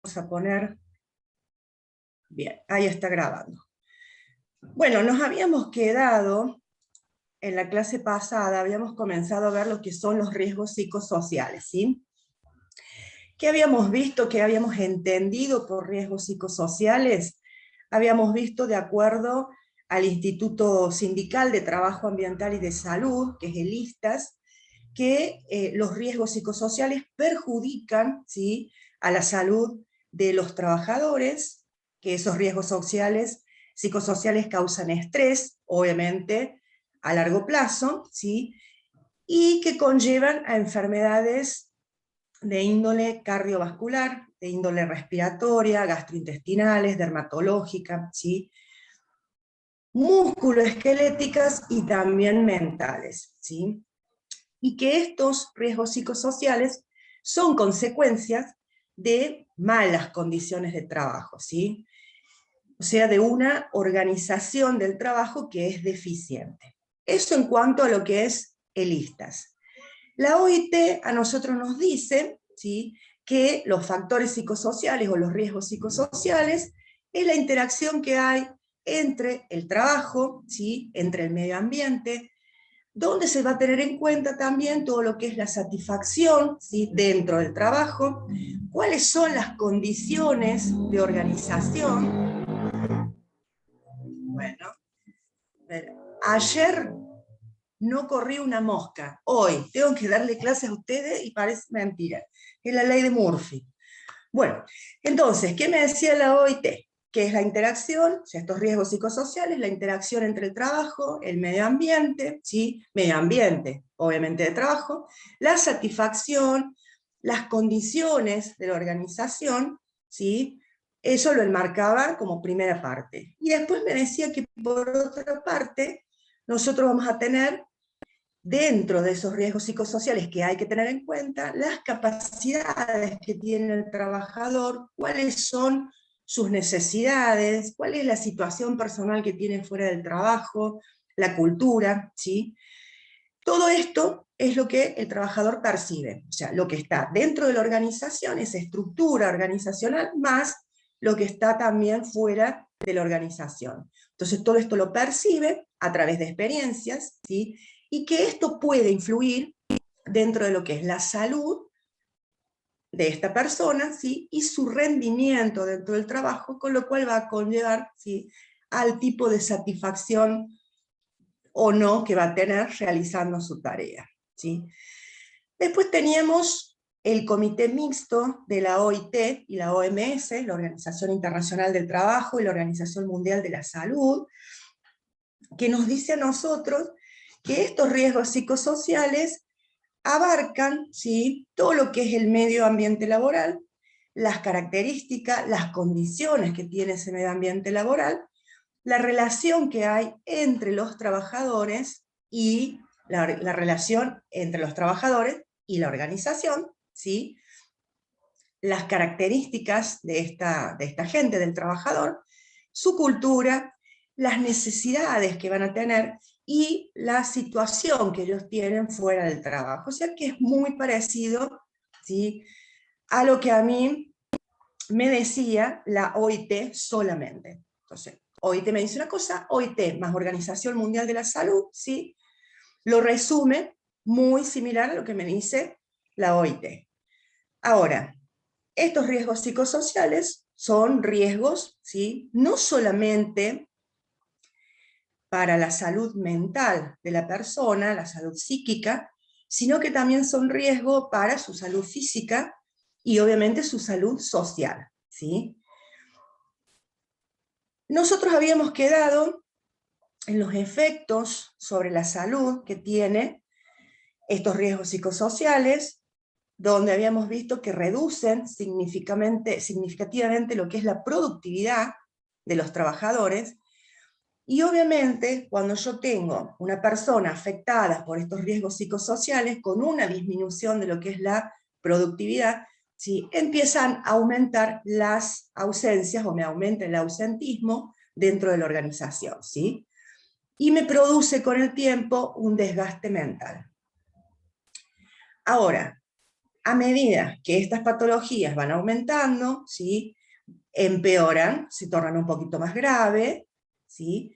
Vamos a poner, bien, ahí está grabando. Bueno, nos habíamos quedado, en la clase pasada, habíamos comenzado a ver lo que son los riesgos psicosociales, ¿sí? ¿Qué habíamos visto, qué habíamos entendido por riesgos psicosociales? Habíamos visto, de acuerdo al Instituto Sindical de Trabajo Ambiental y de Salud, que es el ISTAS, que los riesgos psicosociales perjudican, ¿sí?, a la salud de los trabajadores, que esos riesgos psicosociales causan estrés, obviamente, a largo plazo, ¿sí?, y que conllevan a enfermedades de índole cardiovascular, de índole respiratoria, gastrointestinales, dermatológica, ¿sí?, musculoesqueléticas y también mentales, ¿sí?, y que estos riesgos psicosociales son consecuencias de malas condiciones de trabajo, ¿sí? O sea, de una organización del trabajo que es deficiente. Eso en cuanto a lo que es el ISTAS. La OIT a nosotros nos dice, ¿sí?, que los factores psicosociales o los riesgos psicosociales es la interacción que hay entre el trabajo, ¿sí?, entre el medio ambiente, donde se va a tener en cuenta también todo lo que es la satisfacción, ¿sí?, dentro del trabajo, cuáles son las condiciones de organización. Bueno, ayer no corrí una mosca, hoy tengo que darle clases a ustedes y parece mentira, es la ley de Murphy. Bueno, entonces, ¿qué me decía la OIT? Que es la interacción, o sea, estos riesgos psicosociales, la interacción entre el trabajo, el medio ambiente, ¿sí?, medio ambiente, obviamente de trabajo, la satisfacción, las condiciones de la organización, ¿sí?, eso lo enmarcaba como primera parte. Y después me decía que por otra parte, nosotros vamos a tener, dentro de esos riesgos psicosociales que hay que tener en cuenta, las capacidades que tiene el trabajador, cuáles son sus necesidades, cuál es la situación personal que tiene fuera del trabajo, la cultura, ¿sí? Todo esto es lo que el trabajador percibe, o sea, lo que está dentro de la organización, esa estructura organizacional, más lo que está también fuera de la organización. Entonces todo esto lo percibe a través de experiencias, ¿sí?, y que esto puede influir dentro de lo que es la salud de esta persona, ¿sí?, y su rendimiento dentro del trabajo, con lo cual va a conllevar, ¿sí?, al tipo de satisfacción o no que va a tener realizando su tarea, ¿sí? Después teníamos el Comité Mixto de la OIT y la OMS, la Organización Internacional del Trabajo y la Organización Mundial de la Salud, que nos dice a nosotros que estos riesgos psicosociales abarcan, ¿sí?, todo lo que es el medio ambiente laboral, las características, las condiciones que tiene ese medio ambiente laboral, la relación que hay entre los trabajadores y la relación entre los trabajadores y la organización, ¿sí?, las características de esta gente, del trabajador, su cultura, las necesidades que van a tener y la situación que ellos tienen fuera del trabajo. O sea que es muy parecido, ¿sí?, a lo que a mí me decía la OIT solamente. Entonces, OIT me dice una cosa, OIT más Organización Mundial de la Salud, ¿sí?, lo resume muy similar a lo que me dice la OIT. Ahora, estos riesgos psicosociales son riesgos, ¿sí?, no solamente para la salud mental de la persona, la salud psíquica, sino que también son riesgos para su salud física y obviamente su salud social, ¿sí? Nosotros habíamos quedado en los efectos sobre la salud que tiene estos riesgos psicosociales, donde habíamos visto que reducen significativamente lo que es la productividad de los trabajadores, y obviamente cuando yo tengo una persona afectada por estos riesgos psicosociales, con una disminución de lo que es la productividad, ¿sí?, empiezan a aumentar las ausencias, o me aumenta el ausentismo dentro de la organización, ¿sí?, y me produce con el tiempo un desgaste mental. Ahora, A medida que estas patologías van aumentando, ¿sí?, empeoran, se tornan un poquito más graves, ¿sí?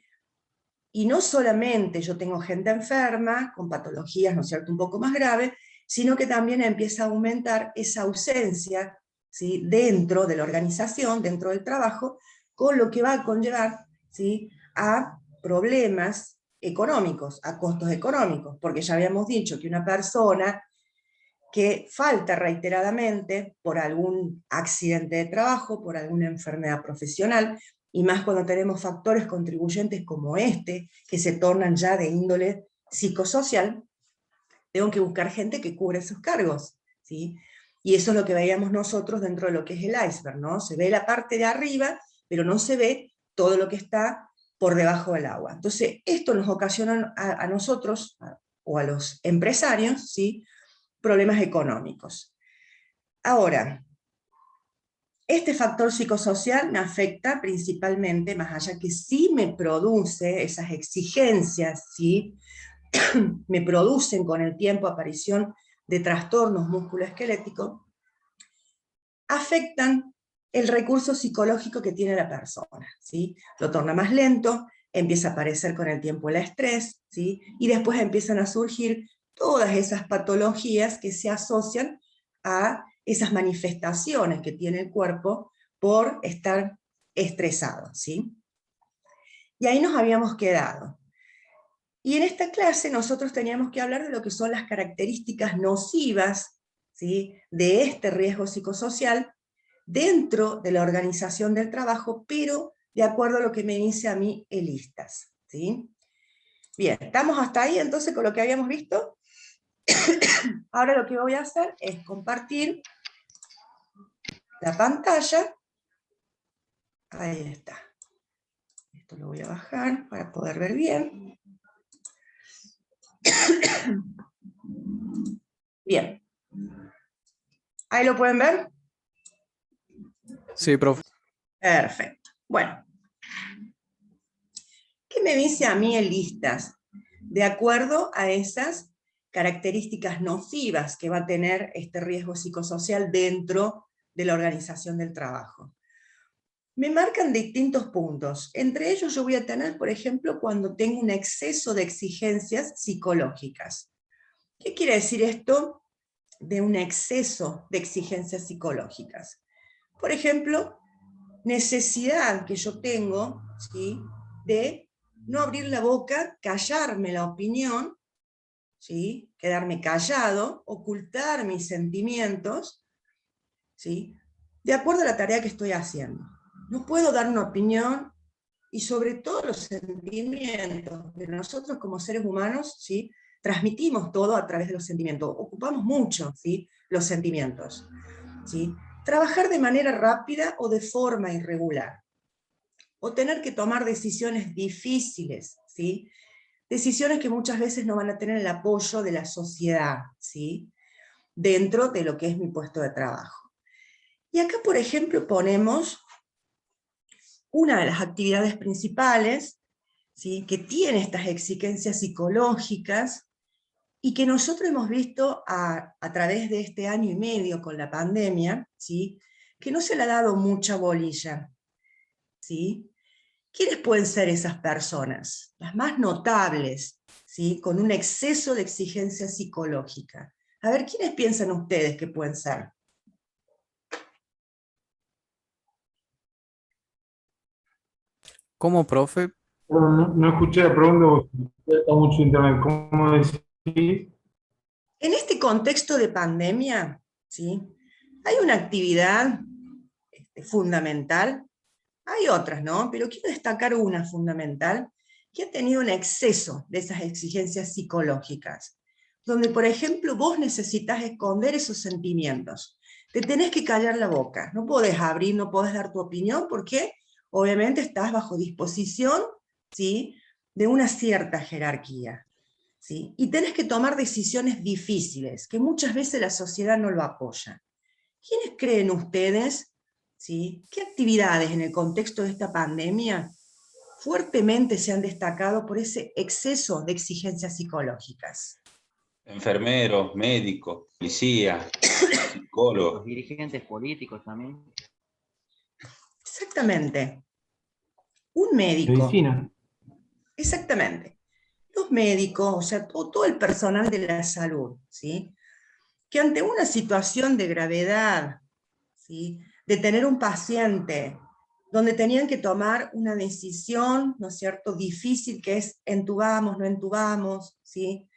Y no solamente yo tengo gente enferma, con patologías, ¿no es cierto?, un poco más graves, sino que también empieza a aumentar esa ausencia, ¿sí?, dentro de la organización, dentro del trabajo, con lo que va a conllevar, ¿sí?, a problemas económicos, a costos económicos, porque ya habíamos dicho que una persona que falta reiteradamente por algún accidente de trabajo, por alguna enfermedad profesional, y más cuando tenemos factores contribuyentes como este, que se tornan ya de índole psicosocial, tengo que buscar gente que cubra esos cargos, ¿sí? Y eso es lo que veíamos nosotros dentro de lo que es el iceberg, ¿no? Se ve la parte de arriba, pero no se ve todo lo que está por debajo del agua. Entonces, esto nos ocasiona a nosotros, o a los empresarios, ¿sí?, problemas económicos. Ahora, este factor psicosocial me afecta principalmente, más allá que sí me produce esas exigencias, ¿sí?, me producen con el tiempo aparición de trastornos musculoesqueléticos, afectan el recurso psicológico que tiene la persona, ¿sí? Lo torna más lento, empieza a aparecer con el tiempo el estrés, ¿sí?, y después empiezan a surgir todas esas patologías que se asocian a esas manifestaciones que tiene el cuerpo por estar estresado, ¿sí? Y ahí nos habíamos quedado. Y en esta clase nosotros teníamos que hablar de lo que son las características nocivas, ¿sí?, de este riesgo psicosocial dentro de la organización del trabajo, pero de acuerdo a lo que me dice a mí el ISTAS, ¿sí? Bien, ¿estamos hasta ahí entonces con lo que habíamos visto? Ahora lo que voy a hacer es compartir la pantalla. Ahí está. Esto lo voy a bajar para poder ver bien. Bien. ¿Ahí lo pueden ver? Sí, profe. Perfecto. Bueno. ¿Qué me dice a mí el ISTAS? De acuerdo a esas características nocivas que va a tener este riesgo psicosocial dentro de la organización del trabajo. Me marcan distintos puntos. Entre ellos yo voy a tener, por ejemplo, cuando tengo un exceso de exigencias psicológicas. ¿Qué quiere decir esto de un exceso de exigencias psicológicas? Por ejemplo, necesidad que yo tengo, ¿sí?, de no abrir la boca, callarme la opinión, ¿sí?, quedarme callado, ocultar mis sentimientos, ¿sí?, de acuerdo a la tarea que estoy haciendo. No puedo dar una opinión, y sobre todo los sentimientos de nosotros como seres humanos, ¿sí?, transmitimos todo a través de los sentimientos, ocupamos mucho, ¿sí?, los sentimientos, ¿sí? Trabajar de manera rápida o de forma irregular, o tener que tomar decisiones difíciles, ¿sí?, decisiones que muchas veces no van a tener el apoyo de la sociedad, ¿sí?, dentro de lo que es mi puesto de trabajo. Y acá, por ejemplo, ponemos una de las actividades principales, ¿sí?, que tiene estas exigencias psicológicas, y que nosotros hemos visto a través de este año y medio con la pandemia, ¿sí?, que no se le ha dado mucha bolilla, ¿sí? ¿Quiénes pueden ser esas personas? Las más notables, ¿sí?, con un exceso de exigencia psicológica. A ver, ¿quiénes piensan ustedes que pueden ser? ¿Cómo, profe? No escuché la pregunta porque está mucho internet. ¿Cómo decís? En este contexto de pandemia, ¿sí?, hay una actividad fundamental. Hay otras, ¿no? Pero quiero destacar una fundamental que ha tenido un exceso de esas exigencias psicológicas, donde, por ejemplo, vos necesitas esconder esos sentimientos. Te tenés que callar la boca, no podés abrir, no podés dar tu opinión, porque obviamente estás bajo disposición, ¿sí?, de una cierta jerarquía, ¿sí? Y tenés que tomar decisiones difíciles, que muchas veces la sociedad no lo apoya. ¿Quiénes creen ustedes, ¿sí?, qué actividades en el contexto de esta pandemia fuertemente se han destacado por ese exceso de exigencias psicológicas? Enfermeros, médicos, policías, Los psicólogos. dirigentes políticos también. Exactamente. Un médico, Medicina. exactamente. Los médicos, o sea, todo el personal de la salud, ¿sí? Que ante una situación de gravedad, ¿sí? De tener un paciente donde tenían que tomar una decisión, ¿no es cierto?, difícil, que es entubamos, no entubamos, ¿sí?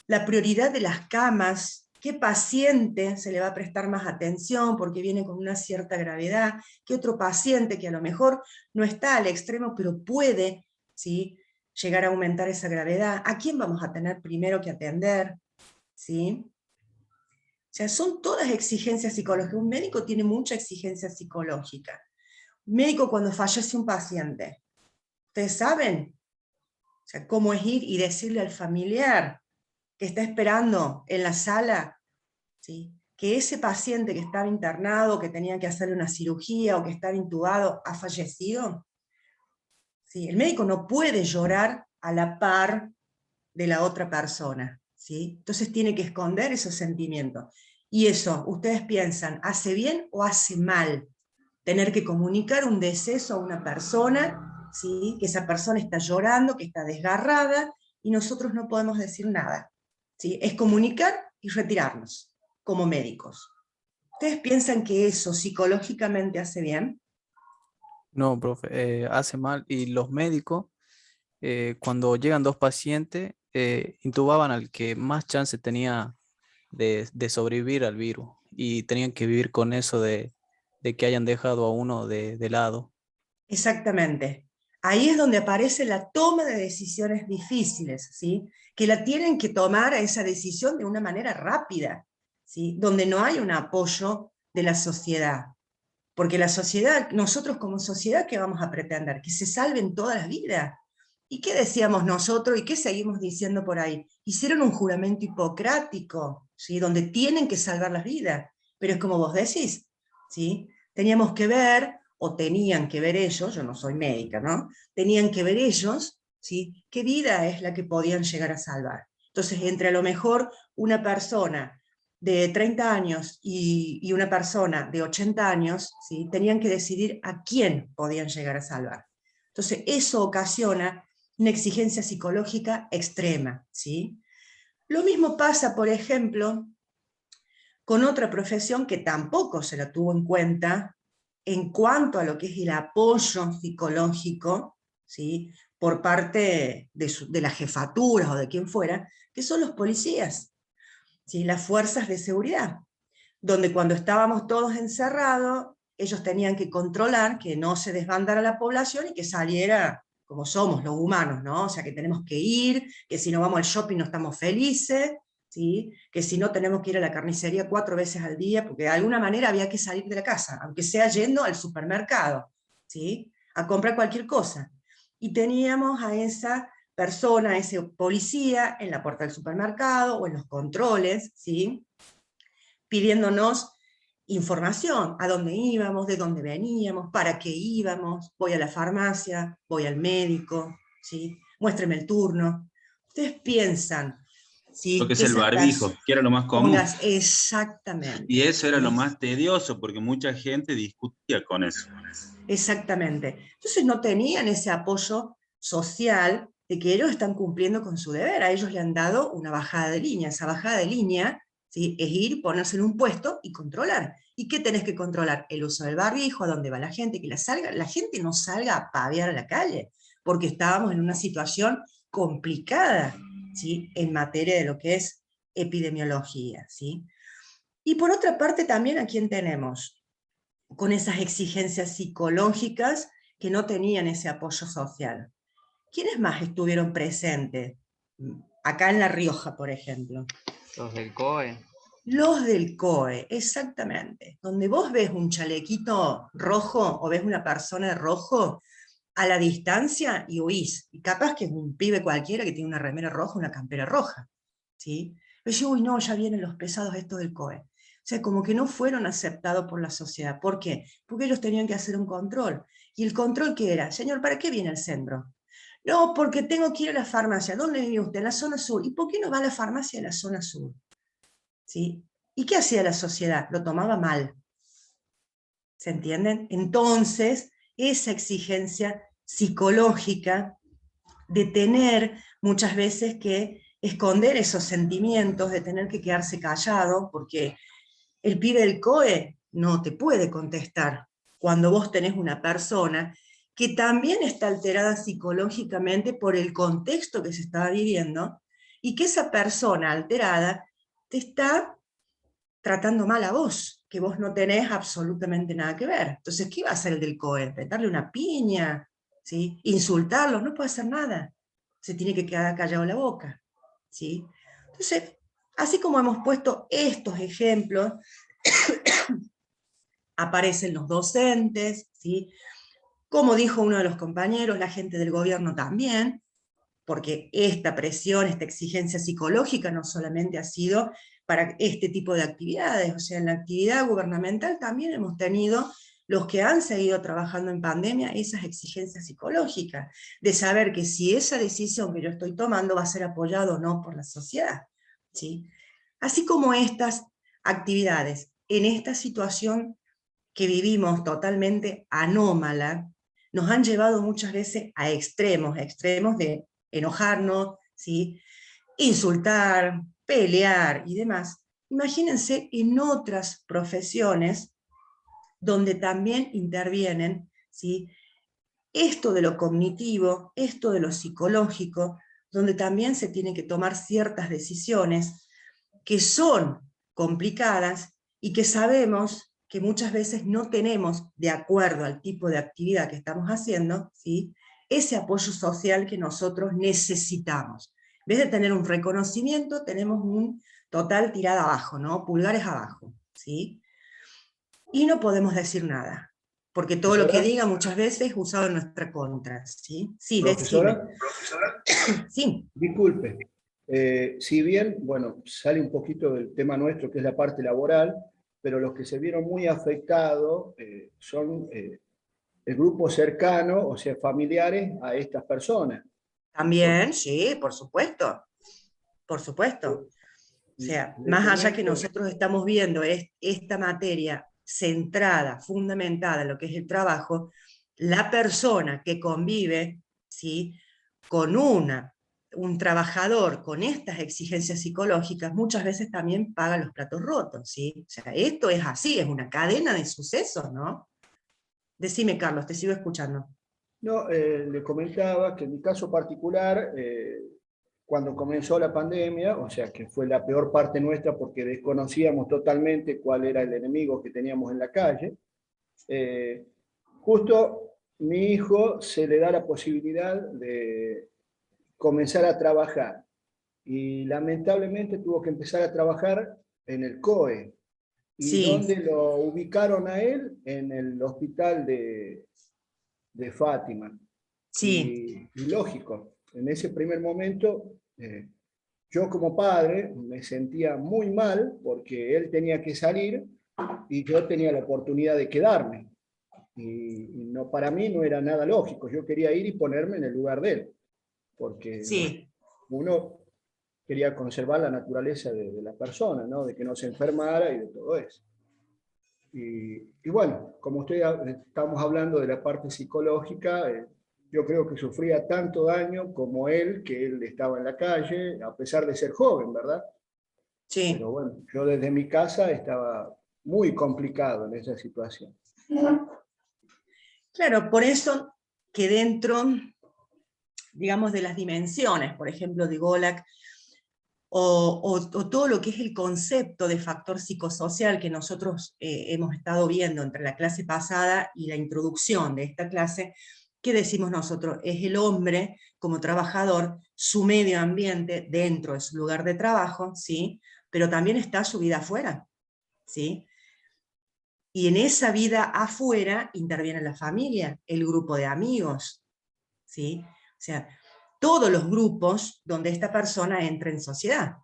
La prioridad de las camas, qué paciente se le va a prestar más atención porque viene con una cierta gravedad, qué otro paciente que a lo mejor no está al extremo, pero puede, ¿sí?, llegar a aumentar esa gravedad, a quién vamos a tener primero que atender, ¿sí? O sea, son todas exigencias psicológicas. Un médico tiene mucha exigencia psicológica. Un médico cuando fallece un paciente, ¿ustedes saben? O sea, cómo es ir y decirle al familiar que está esperando en la sala, ¿sí?, que ese paciente que estaba internado, que tenía que hacerle una cirugía o que estaba intubado, ha fallecido. ¿Sí? El médico no puede llorar a la par de la otra persona, ¿sí? Entonces tiene que esconder esos sentimientos. Y eso, ustedes piensan, ¿hace bien o hace mal tener que comunicar un deceso a una persona, ¿sí?, que esa persona está llorando, que está desgarrada, y nosotros no podemos decir nada, ¿sí? Es comunicar y retirarnos, como médicos. ¿Ustedes piensan que eso psicológicamente hace bien? No, profe, hace mal. Y los médicos, cuando llegan dos pacientes, intubaban al que más chance tenía de sobrevivir al virus y tenían que vivir con eso de que hayan dejado a uno de lado. Exactamente. Ahí es donde aparece la toma de decisiones difíciles, ¿sí? Que la tienen que tomar a esa decisión de una manera rápida, ¿sí? Donde no hay un apoyo de la sociedad. Porque la sociedad, nosotros como sociedad, ¿qué vamos a pretender? Que se salven todas las vidas. ¿Y qué decíamos nosotros y qué seguimos diciendo por ahí? Hicieron un juramento hipocrático, ¿sí?, donde tienen que salvar las vidas. Pero es como vos decís, ¿sí? Teníamos que ver, o tenían que ver ellos, yo no soy médica, ¿no? Tenían que ver ellos, ¿sí?, qué vida es la que podían llegar a salvar. Entonces, entre a lo mejor una persona de 30 años y una persona de 80 años, ¿sí?, tenían que decidir a quién podían llegar a salvar. Entonces, eso ocasiona una exigencia psicológica extrema, ¿sí? Lo mismo pasa, por ejemplo, con otra profesión que tampoco se la tuvo en cuenta en cuanto a lo que es el apoyo psicológico, ¿sí?, por parte de las jefaturas o de quien fuera, que son los policías, ¿sí?, las fuerzas de seguridad, donde cuando estábamos todos encerrados, ellos tenían que controlar que no se desbandara la población y que saliera como somos los humanos, ¿no? O sea, que tenemos que ir, que si no vamos al shopping no estamos felices, ¿sí?, que si no tenemos que ir a la carnicería 4 veces al día, porque de alguna manera había que salir de la casa, aunque sea yendo al supermercado, ¿sí?, a comprar cualquier cosa. Y teníamos a esa persona, a ese policía, en la puerta del supermercado o en los controles, ¿sí?, pidiéndonos información, a dónde íbamos, de dónde veníamos, para qué íbamos, voy a la farmacia, voy al médico, ¿sí?, muéstreme el turno. Ustedes piensan, Lo ¿sí?, que es que el esas barbijo, que era lo más común. personas, exactamente, Y eso era lo ¿sí?, más tedioso porque mucha gente discutía con eso. exactamente. Entonces no tenían ese apoyo social de que ellos están cumpliendo con su deber. A ellos le han dado una bajada de línea. Esa bajada de línea, ¿sí?, es ir, ponerse en un puesto y controlar. ¿Y qué tenés que controlar? El uso del barbijo, a dónde va la gente, que la gente no salga a pavear a la calle, porque estábamos en una situación complicada, ¿sí?, en materia de lo que es epidemiología, ¿sí? Y por otra parte también, ¿a quién tenemos con esas exigencias psicológicas que no tenían ese apoyo social? ¿Quiénes más estuvieron presentes? Acá en La Rioja, por ejemplo. Los del COE. Los del COE, exactamente. Donde vos ves un chalequito rojo o ves una persona de rojo, a la distancia y huís. Y capaz que es un pibe cualquiera que tiene una remera roja, una campera roja, ¿sí? Pero yo, uy, no, ya vienen los pesados estos del COE. O sea, como que no fueron aceptados por la sociedad. ¿Por qué? Porque ellos tenían que hacer un control. ¿Y el control qué era? Señor, ¿para qué viene el centro? No, porque tengo que ir a la farmacia. ¿Dónde vive usted? En la zona sur. ¿Y por qué no va a la farmacia de la zona sur? ¿Sí? ¿Y qué hacía la sociedad? Lo tomaba mal. ¿Se entienden? Entonces, esa exigencia psicológica de tener muchas veces que esconder esos sentimientos, de tener que quedarse callado, porque el pibe del COE no te puede contestar cuando vos tenés una persona que también está alterada psicológicamente por el contexto que se estaba viviendo, y que esa persona alterada te está tratando mal a vos, que vos no tenés absolutamente nada que ver. Entonces, ¿qué va a hacer el del COE? ¿Darle una piña? ¿Sí? ¿Insultarlos? No puede hacer nada. Se tiene que quedar callado la boca. ¿Sí? Entonces, así como hemos puesto estos ejemplos, aparecen los docentes, ¿sí? Como dijo uno de los compañeros, la gente del gobierno también, porque esta presión, esta exigencia psicológica no solamente ha sido para este tipo de actividades, o sea, en la actividad gubernamental también hemos tenido, los que han seguido trabajando en pandemia, esas exigencias psicológicas, de saber que si esa decisión que yo estoy tomando va a ser apoyada o no por la sociedad, ¿sí? Así como estas actividades, en esta situación que vivimos totalmente anómala, nos han llevado muchas veces a extremos de enojarnos, ¿sí? Insultar, pelear y demás. Imagínense en otras profesiones donde también intervienen, ¿sí? Esto de lo cognitivo, esto de lo psicológico, donde también se tienen que tomar ciertas decisiones que son complicadas y que sabemos que muchas veces no tenemos, de acuerdo al tipo de actividad que estamos haciendo, ¿sí? Ese apoyo social que nosotros necesitamos. En vez de tener un reconocimiento, tenemos un total tirada abajo, ¿no? Pulgares abajo, ¿sí? Y no podemos decir nada, porque todo lo que Profesora, diga muchas veces es usado en nuestra contra, ¿sí? Sí, decime. profesora, Sí, disculpe. Si bien, bueno, sale un poquito del tema nuestro, que es la parte laboral, pero los que se vieron muy afectados son el grupo cercano, o sea, familiares a estas personas. Porque también, sí, por supuesto, por supuesto. O sea, le más allá que comento, nosotros estamos viendo esta materia centrada, fundamentada en lo que es el trabajo, la persona que convive, ¿sí? Con un trabajador con estas exigencias psicológicas, muchas veces también paga los platos rotos, ¿sí? O sea, esto es así, es una cadena de sucesos, ¿no? Decime, Carlos, te sigo escuchando. no, le comentaba que en mi caso particular, cuando comenzó la pandemia, o sea que fue la peor parte nuestra porque desconocíamos totalmente cuál era el enemigo que teníamos en la calle, justo mi hijo se le da la posibilidad de comenzar a trabajar y lamentablemente tuvo que empezar a trabajar en el COE. ¿Y Sí, dónde lo ubicaron a él? En el hospital de Fátima. sí, Y lógico, en ese primer momento, yo como padre me sentía muy mal porque él tenía que salir y yo tenía la oportunidad de quedarme. Y no, para mí no era nada lógico, yo quería ir y ponerme en el lugar de él, porque bueno, sí. uno quería conservar la naturaleza de la persona, ¿no? De que no se enfermara y de todo eso. Y bueno, como estamos hablando de la parte psicológica, yo creo que sufría tanto daño como él, que él estaba en la calle, a pesar de ser joven, ¿verdad? Sí. Pero bueno, yo desde mi casa estaba muy complicado en esa situación. Claro, por eso que dentro, digamos, de las dimensiones, por ejemplo, de Golak, o todo lo que es el concepto de factor psicosocial que nosotros hemos estado viendo entre la clase pasada y la introducción de esta clase, ¿qué decimos nosotros? Es el hombre como trabajador, su medio ambiente dentro de su lugar de trabajo, ¿sí? Pero también está su vida afuera, ¿sí? Y en esa vida afuera interviene la familia, el grupo de amigos, ¿sí? O sea, todos los grupos donde esta persona entra en sociedad.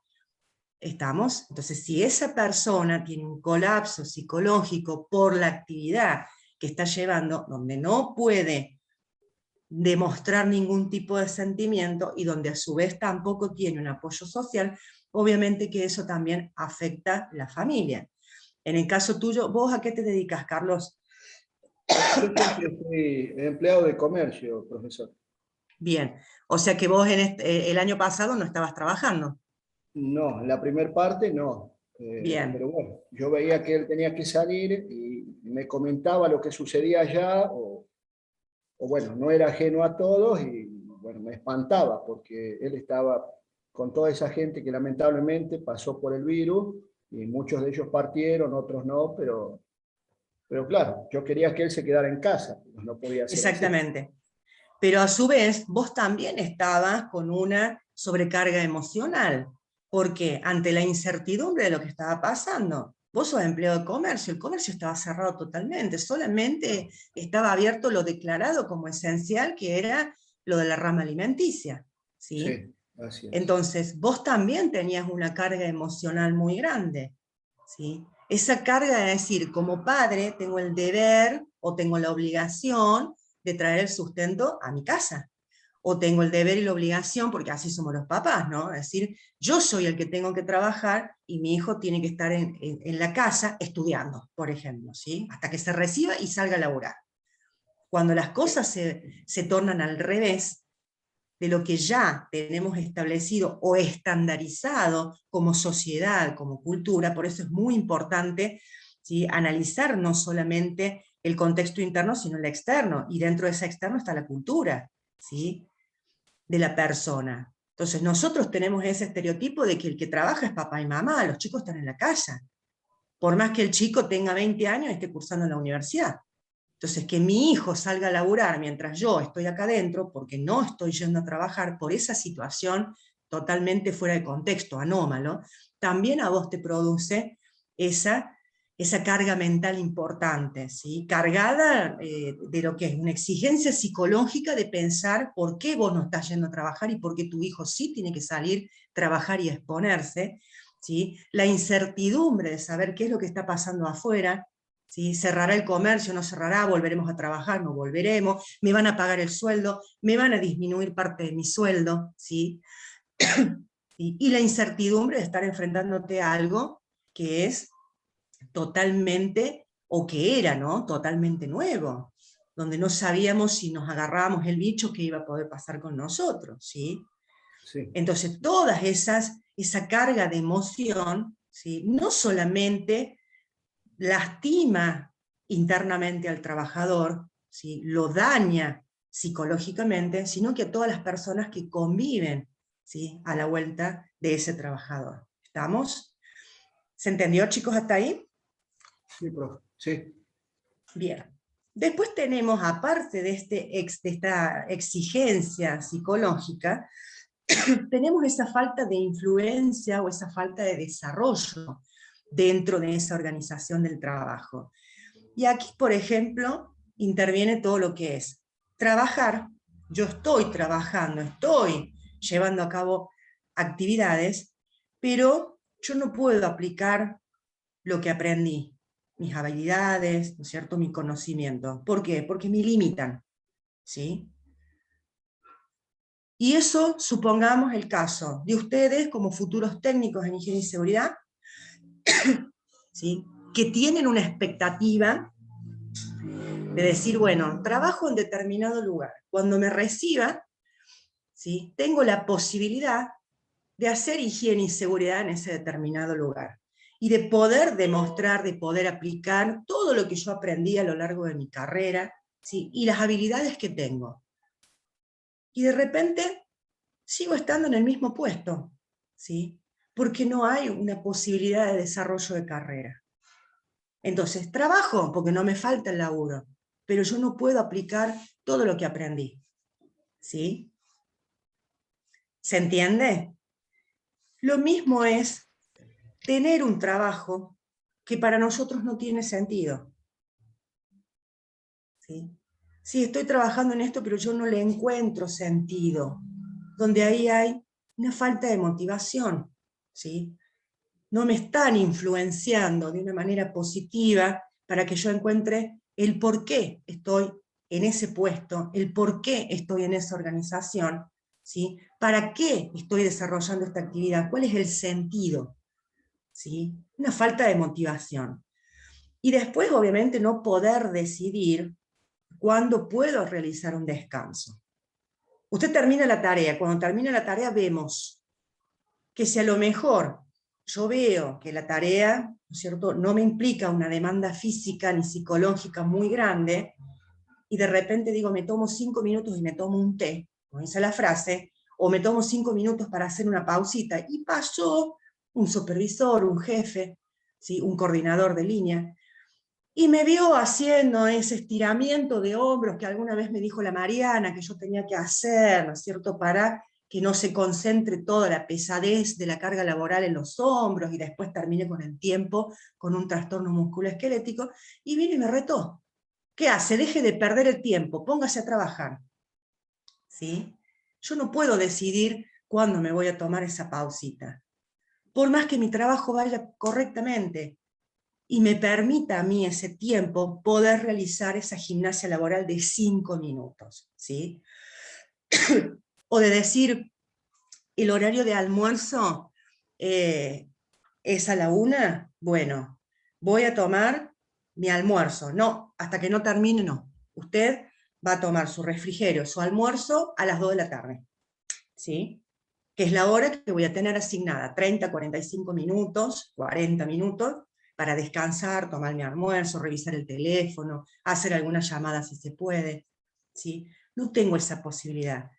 ¿Estamos? Entonces, si esa persona tiene un colapso psicológico por la actividad que está llevando, donde no puede demostrar ningún tipo de sentimiento y donde a su vez tampoco tiene un apoyo social, obviamente que eso también afecta la familia. En el caso tuyo, ¿vos a qué te dedicas, Carlos? Yo siempre fui empleado de comercio, profesor. Bien, o sea que vos el año pasado no estabas trabajando. No, en la primera parte no. Bien, Pero bueno, yo veía que él tenía que salir y me comentaba lo que sucedía allá, o bueno, no era ajeno a todos y bueno, me espantaba porque él estaba con toda esa gente que lamentablemente pasó por el virus y muchos de ellos partieron, otros no, pero claro, yo quería que él se quedara en casa, pues no podía ser así. exactamente. Pero a su vez, vos también estabas con una sobrecarga emocional, porque ante la incertidumbre de lo que estaba pasando, vos sos empleado de comercio, el comercio estaba cerrado totalmente, solamente estaba abierto lo declarado como esencial, que era lo de la rama alimenticia, ¿sí? Sí, así es. Entonces, vos también tenías una carga emocional muy grande, ¿sí? Esa carga de decir, como padre, tengo el deber o tengo la obligación de traer el sustento a mi casa. O tengo el deber y la obligación, porque así somos los papás, ¿no? Es decir, yo soy el que tengo que trabajar y mi hijo tiene que estar en la casa estudiando, por ejemplo, ¿sí? Hasta que se reciba y salga a laburar. Cuando las cosas se tornan al revés de lo que ya tenemos establecido o estandarizado como sociedad, como cultura, por eso es muy importante, ¿sí?, analizar no solamente el contexto interno, sino el externo, y dentro de ese externo está la cultura, ¿sí?, de la persona. Entonces nosotros tenemos ese estereotipo de que el que trabaja es papá y mamá, los chicos están en la casa, por más que el chico tenga 20 años y esté cursando en la universidad. Entonces, que mi hijo salga a laburar mientras yo estoy acá adentro, porque no estoy yendo a trabajar por esa situación totalmente fuera de contexto, anómalo, también a vos te produce esa carga mental importante, ¿sí? Cargada de lo que es una exigencia psicológica de pensar por qué vos no estás yendo a trabajar y por qué tu hijo sí tiene que salir, trabajar y exponerse, ¿sí? La incertidumbre de saber qué es lo que está pasando afuera, ¿sí? ¿Cerrará el comercio? ¿No cerrará? ¿Volveremos a trabajar? ¿No volveremos? ¿Me van a pagar el sueldo? ¿Me van a disminuir parte de mi sueldo? ¿Sí? Y la incertidumbre de estar enfrentándote a algo que es totalmente, o que era, ¿no?, totalmente nuevo, donde no sabíamos si nos agarrábamos el bicho que iba a poder pasar con nosotros, ¿sí? Sí. Entonces, esa carga de emoción, ¿sí?, no solamente lastima internamente al trabajador, ¿sí?, lo daña psicológicamente, sino que a todas las personas que conviven, ¿sí?, a la vuelta de ese trabajador. ¿Estamos? ¿Se entendió, chicos, hasta ahí? Sí, profe. Sí. Bien. Después tenemos, aparte de esta exigencia psicológica, tenemos esa falta de influencia o esa falta de desarrollo dentro de esa organización del trabajo. Y aquí, por ejemplo, interviene todo lo que es trabajar. Yo estoy trabajando, estoy llevando a cabo actividades, pero yo no puedo aplicar lo que aprendí, mis habilidades, ¿no es cierto?, mi conocimiento. ¿Por qué? Porque me limitan, ¿sí? Y eso, supongamos el caso de ustedes como futuros técnicos en higiene y seguridad, ¿sí?, que tienen una expectativa de decir, bueno, trabajo en determinado lugar. Cuando me reciba, ¿sí?, tengo la posibilidad de hacer higiene y seguridad en ese determinado lugar. Y de poder demostrar, de poder aplicar todo lo que yo aprendí a lo largo de mi carrera, ¿sí?, y las habilidades que tengo. Y de repente sigo estando en el mismo puesto, ¿sí?, porque no hay una posibilidad de desarrollo de carrera. Entonces, trabajo porque no me falta el laburo, pero yo no puedo aplicar todo lo que aprendí, ¿sí? ¿Se entiende? Lo mismo es tener un trabajo que para nosotros no tiene sentido, ¿sí? Sí, estoy trabajando en esto, pero yo no le encuentro sentido, donde ahí hay una falta de motivación, ¿sí? No me están influenciando de una manera positiva para que yo encuentre el por qué estoy en ese puesto, el por qué estoy en esa organización, ¿sí? ¿Para qué estoy desarrollando esta actividad? ¿Cuál es el sentido? ¿Sí? Una falta de motivación. Y después, obviamente, no poder decidir cuándo puedo realizar un descanso. Usted termina la tarea, cuando termina la tarea vemos que si a lo mejor yo veo que la tarea, ¿no es cierto?, no me implica una demanda física ni psicológica muy grande, y de repente digo, me tomo 5 minutos y me tomo un té, como dice la frase, o me tomo 5 minutos para hacer una pausita, y pasó un supervisor, un jefe, ¿sí?, un coordinador de línea, y me vio haciendo ese estiramiento de hombros que alguna vez me dijo la Mariana que yo tenía que hacer, ¿no es cierto?, para que no se concentre toda la pesadez de la carga laboral en los hombros y después termine con el tiempo con un trastorno musculoesquelético, y vino y me retó. ¿Qué hace? Deje de perder el tiempo, póngase a trabajar. ¿Sí? Yo no puedo decidir cuándo me voy a tomar esa pausita. Por más que mi trabajo vaya correctamente y me permita a mí ese tiempo poder realizar esa gimnasia laboral de 5 minutos. ¿Sí? O de decir, el horario de almuerzo es a la 1, bueno, voy a tomar mi almuerzo. No, hasta que no termine, no. Usted va a tomar su refrigerio, su almuerzo a las 2 de la tarde. ¿Sí? Que es la hora que voy a tener asignada, 30, 45 minutos, 40 minutos, para descansar, tomar mi almuerzo, revisar el teléfono, hacer alguna llamada si se puede. ¿Sí? No tengo esa posibilidad.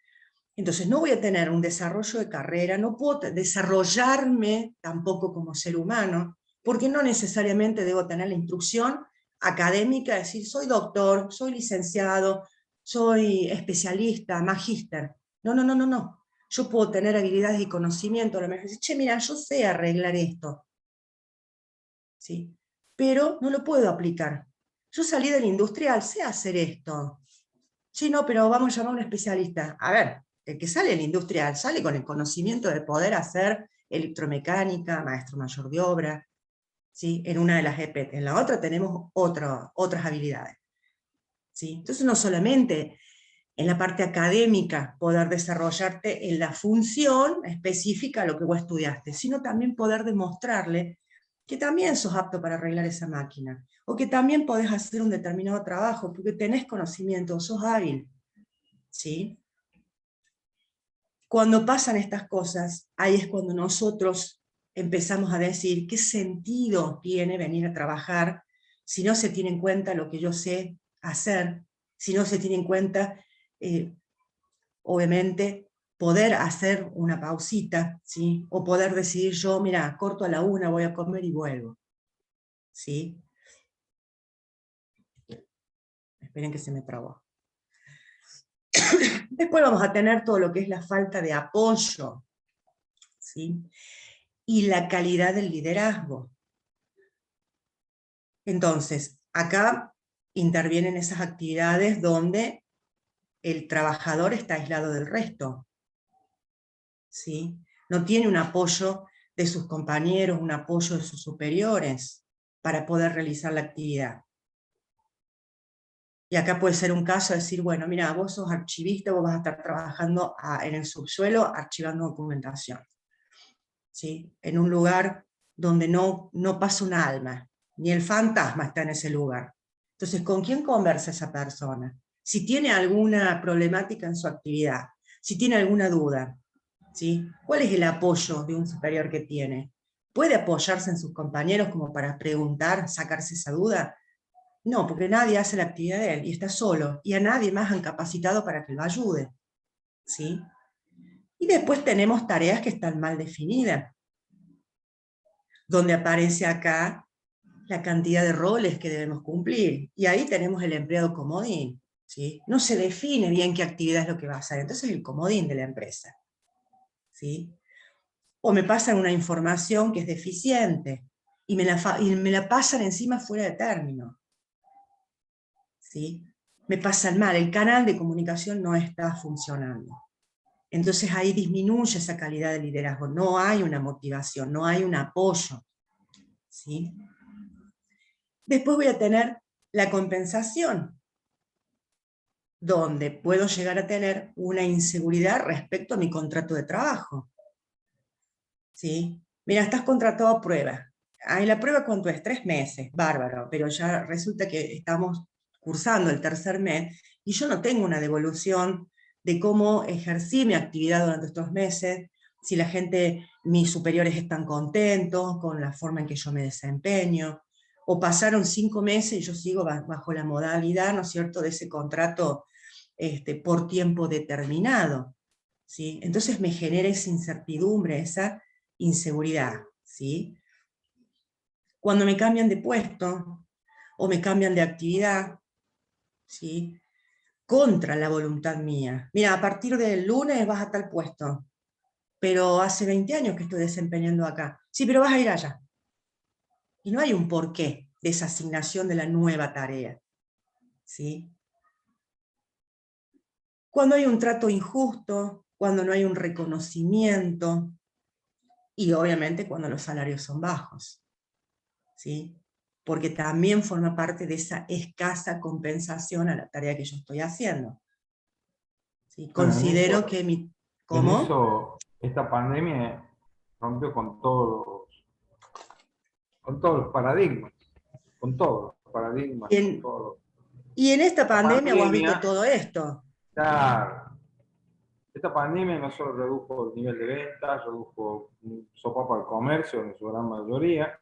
Entonces no voy a tener un desarrollo de carrera, no puedo desarrollarme tampoco como ser humano, porque no necesariamente debo tener la instrucción académica, decir, soy doctor, soy licenciado, soy especialista, magíster. No, no, no, no, no. Yo puedo tener habilidades y conocimiento, a lo mejor decir, che, mira, yo sé arreglar esto. ¿Sí? Pero no lo puedo aplicar. Yo salí del industrial, sé hacer esto. Sí, no, pero vamos a llamar a un especialista. A ver, el que sale del industrial sale con el conocimiento de poder hacer electromecánica, maestro mayor de obra, ¿sí? En una de las EPET. En la otra tenemos otras habilidades. ¿Sí? Entonces no solamente en la parte académica poder desarrollarte en la función específica a lo que vos estudiaste, sino también poder demostrarle que también sos apto para arreglar esa máquina, o que también podés hacer un determinado trabajo, porque tenés conocimiento, sos hábil. ¿Sí? Cuando pasan estas cosas, ahí es cuando nosotros empezamos a decir, ¿qué sentido tiene venir a trabajar si no se tiene en cuenta lo que yo sé hacer, si no se tiene en cuenta, obviamente, poder hacer una pausita, ¿sí? O poder decidir yo, mira, corto a la 1, voy a comer y vuelvo. ¿Sí? Esperen que se me trabó. Después vamos a tener todo lo que es la falta de apoyo, ¿sí? Y la calidad del liderazgo. Entonces, acá intervienen esas actividades donde el trabajador está aislado del resto, ¿sí? No tiene un apoyo de sus compañeros, un apoyo de sus superiores para poder realizar la actividad. Y acá puede ser un caso de decir, bueno, mira, vos sos archivista, vos vas a estar trabajando en el subsuelo archivando documentación, ¿sí? En un lugar donde no pasa un alma, ni el fantasma está en ese lugar. Entonces, ¿con quién conversa esa persona? Si tiene alguna problemática en su actividad, si tiene alguna duda, ¿sí? ¿Cuál es el apoyo de un superior que tiene? ¿Puede apoyarse en sus compañeros como para preguntar, sacarse esa duda? No, porque nadie hace la actividad de él y está solo, y a nadie más han capacitado para que lo ayude. ¿Sí? Y después tenemos tareas que están mal definidas, donde aparece acá la cantidad de roles que debemos cumplir, y ahí tenemos el empleado comodín. ¿Sí? No se define bien qué actividad es lo que va a hacer, entonces es el comodín de la empresa. ¿Sí? O me pasan una información que es deficiente, y me la pasan encima fuera de término. ¿Sí? Me pasan mal, el canal de comunicación no está funcionando. Entonces ahí disminuye esa calidad de liderazgo, no hay una motivación, no hay un apoyo. ¿Sí? Después voy a tener la compensación. donde puedo llegar a tener una inseguridad respecto a mi contrato de trabajo. ¿Sí? Mira, estás contratado a prueba. Ahí la prueba, ¿cuánto es? 3 meses, bárbaro, pero ya resulta que estamos cursando el tercer mes y yo no tengo una devolución de cómo ejercí mi actividad durante estos meses, si la gente, mis superiores están contentos con la forma en que yo me desempeño, o pasaron 5 meses y yo sigo bajo la modalidad, ¿no es cierto?, de ese contrato por tiempo determinado, ¿sí? Entonces me genera esa incertidumbre, esa inseguridad, ¿sí? Cuando me cambian de puesto o me cambian de actividad, ¿sí?, contra la voluntad mía. Mira, a partir del lunes vas a tal puesto, pero hace 20 años que estoy desempeñando acá. Sí, pero vas a ir allá. Y no hay un porqué de esa asignación de la nueva tarea, ¿sí? Cuando hay un trato injusto, cuando no hay un reconocimiento, y obviamente cuando los salarios son bajos, ¿sí? Porque también forma parte de esa escasa compensación a la tarea que yo estoy haciendo. ¿Sí? Bueno, Considero que mi... en ¿Cómo? eso, esta pandemia rompió con todos los paradigmas, con todos los paradigmas, Y con en, todo. y en esta Esta pandemia vos has visto pandemia, todo esto. ya, esta pandemia no solo redujo el nivel de ventas, redujo un sopapo al comercio en su gran mayoría.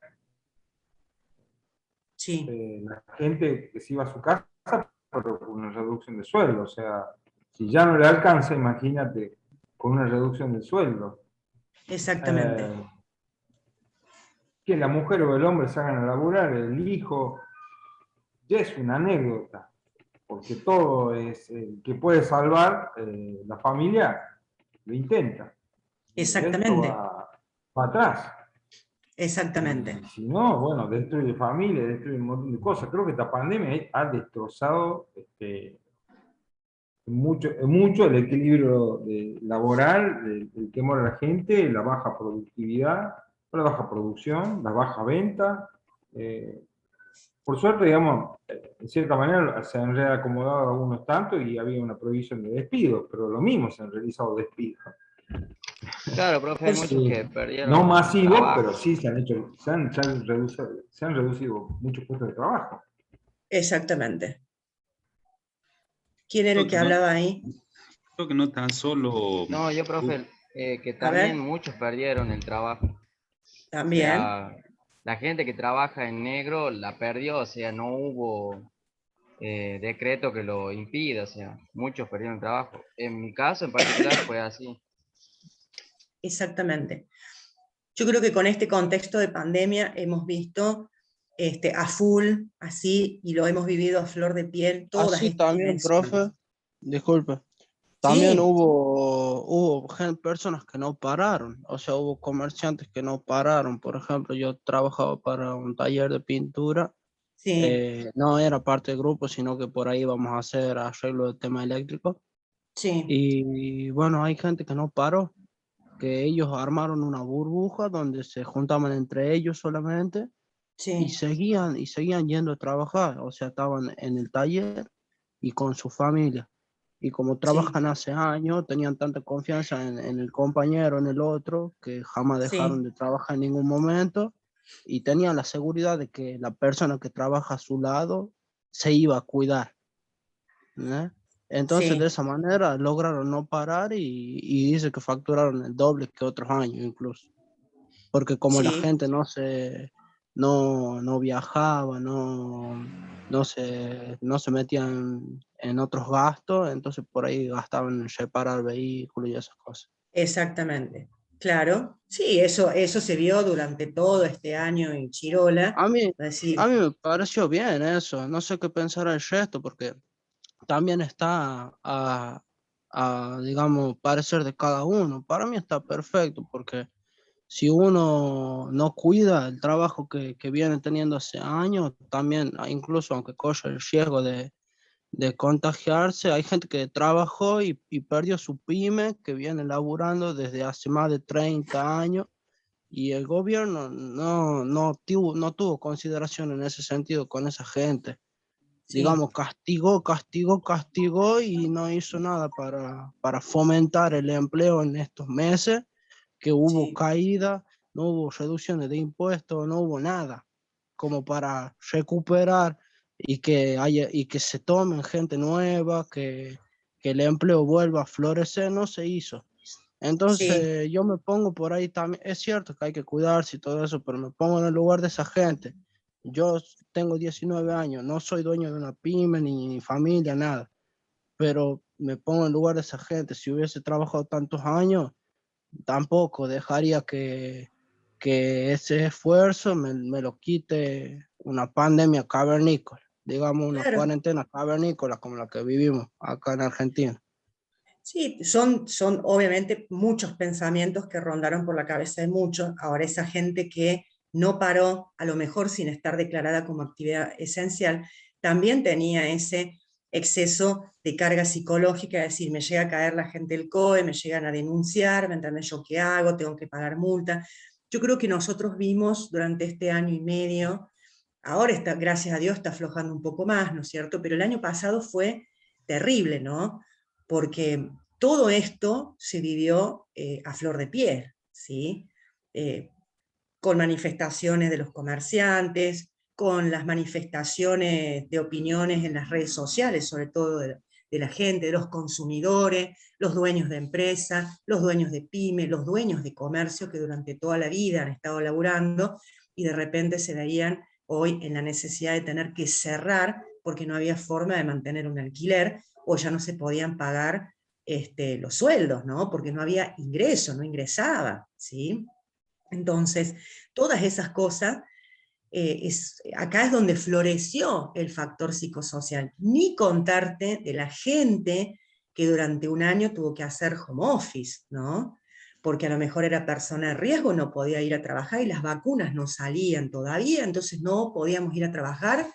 Sí, La gente que se iba a su casa, pero con una reducción de sueldo. O sea, si ya no le alcanza, imagínate, con una reducción de sueldo. exactamente. Que la mujer o el hombre salgan a laburar, el hijo, ya es una anécdota, porque todo es el que puede salvar la familia, lo intenta. Y el resto Exactamente. va atrás. Exactamente. Y si no, bueno, destruye familia, destruye un montón de cosas. Creo que esta pandemia ha destrozado mucho el equilibrio laboral, el temor a la gente, la baja productividad, la baja producción, la baja venta. Por suerte, digamos, en cierta manera se han reacomodado algunos tantos y había una prohibición de despido, pero lo mismo se han realizado despidos. Claro, profe, hay muchos que No perdieron masivos, pero trabajo. sí se han reducido muchos puestos de trabajo. Exactamente. ¿Quién era el Creo que que no, hablaba ahí? creo que no tan solo. No, yo, profe, que A también ver, muchos perdieron el trabajo. O también. sea, la gente que trabaja en negro la perdió, o sea, no hubo decreto que lo impida, o sea, muchos perdieron el trabajo. En mi caso en particular fue así. Exactamente. Yo creo que con este contexto de pandemia hemos visto a full, así, y lo hemos vivido a flor de piel, todas Así estas también, dimensiones. profe, disculpe, también Sí, hubo personas que no pararon, o sea, hubo comerciantes que no pararon. Por ejemplo, yo trabajaba para un taller de pintura, sí, no era parte del grupo, sino que por ahí vamos a hacer arreglo de tema eléctrico. sí, Y bueno, hay gente que no paró, que ellos armaron una burbuja donde se juntaban entre ellos solamente sí, y seguían yendo a trabajar, o sea, estaban en el taller y con su familia. Y como sí, trabajan hace años, tenían tanta confianza en el compañero, en el otro, que jamás dejaron sí, de trabajar en ningún momento y tenían la seguridad de que la persona que trabaja a su lado se iba a cuidar, ¿no? Entonces, de sí, esa manera lograron no parar y dice que facturaron el doble que otros años incluso. Porque como la sí, gente no viajaba, no se metían en otros gastos, entonces por ahí gastaban en reparar vehículos y esas cosas. exactamente. Claro, sí, eso se vio durante todo este año en Chirola. A mí, Es a decir, mí me pareció bien eso, no sé qué pensar el resto, porque también está digamos, parecer de cada uno. Para mí está perfecto, porque si uno no cuida el trabajo que viene teniendo hace años, también, incluso aunque corre el riesgo de contagiarse, hay gente que trabajó y perdió su pyme, que viene laburando desde hace más de 30 años, y el gobierno no tuvo consideración en ese sentido con esa gente. digamos, castigó y no hizo nada para fomentar el empleo en estos meses, que hubo Sí. caída, no hubo reducciones de impuestos, no hubo nada como para recuperar y que se tomen gente nueva, que el empleo vuelva a florecer, no se hizo. Sí, Entonces yo me pongo por ahí también, es cierto que hay que cuidarse y todo eso, pero me pongo en el lugar de esa gente. Yo tengo 19 años, no soy dueño de una pyme, ni familia, nada, pero me pongo en el lugar de esa gente. Si hubiese trabajado tantos años, tampoco dejaría que ese esfuerzo me lo quite una pandemia cavernícola, digamos una claro. cuarentena cavernícola como la que vivimos acá en Argentina. Sí, son obviamente muchos pensamientos que rondaron por la cabeza de muchos. Ahora esa gente que no paró, a lo mejor sin estar declarada como actividad esencial, también tenía ese exceso de carga psicológica, es decir, me llega a caer la gente del COE, me llegan a denunciar, ¿me entendés? ¿Yo qué hago? Tengo que pagar multa. Yo creo que nosotros vimos durante este año y medio, ahora está, gracias a Dios, está aflojando un poco más, ¿no es cierto? Pero el año pasado fue terrible, ¿no? Porque todo esto se vivió a flor de piel, ¿sí? Eh, con manifestaciones de los comerciantes, con las manifestaciones de opiniones en las redes sociales, sobre todo de la gente, de los consumidores, los dueños de empresas, los dueños de pyme, los dueños de comercio que durante toda la vida han estado laburando y de repente se veían hoy en la necesidad de tener que cerrar porque no había forma de mantener un alquiler o ya no se podían pagar los sueldos, ¿no? Porque no había ingreso, no ingresaba, ¿sí? Entonces, todas esas cosas, acá es donde floreció el factor psicosocial. Ni contarte de la gente que durante un año tuvo que hacer home office, ¿no? Porque a lo mejor era persona de riesgo, no podía ir a trabajar y las vacunas no salían todavía, entonces no podíamos ir a trabajar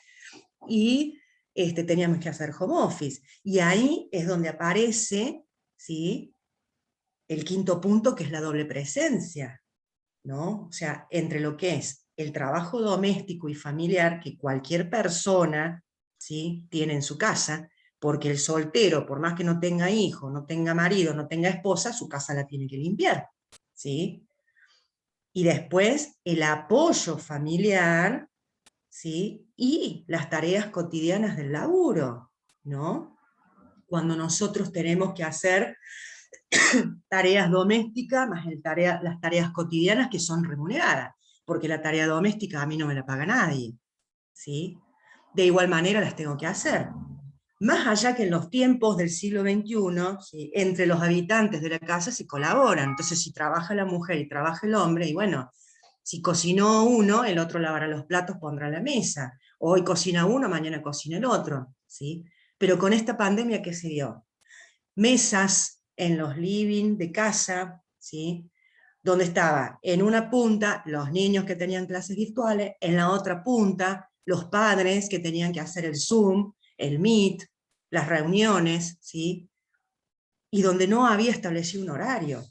y teníamos que hacer home office. Y ahí es donde aparece, ¿sí?, el quinto punto, que es la doble presencia, ¿no? O sea, entre lo que es el trabajo doméstico y familiar que cualquier persona, ¿sí?, tiene en su casa, porque el soltero, por más que no tenga hijo, no tenga marido, no tenga esposa, su casa la tiene que limpiar, ¿sí? Y después el apoyo familiar, ¿sí?, y las tareas cotidianas del laburo, ¿no? Cuando nosotros tenemos que hacer tareas domésticas más las tareas cotidianas que son remuneradas, porque la tarea doméstica a mí no me la paga nadie, ¿sí? De igual manera las tengo que hacer. Más allá que en los tiempos del siglo XXI, ¿sí?, entre los habitantes de la casa se colaboran. Entonces, si trabaja la mujer y trabaja el hombre, y bueno, si cocinó uno, el otro lavará los platos, pondrá la mesa. Hoy cocina uno, mañana cocina el otro, ¿sí? Pero con esta pandemia, ¿qué se dio? Mesas en los living de casa, ¿sí?, donde estaba en una punta los niños que tenían clases virtuales, en la otra punta los padres que tenían que hacer el Zoom, el Meet, las reuniones, ¿sí?, y donde no había establecido un horario.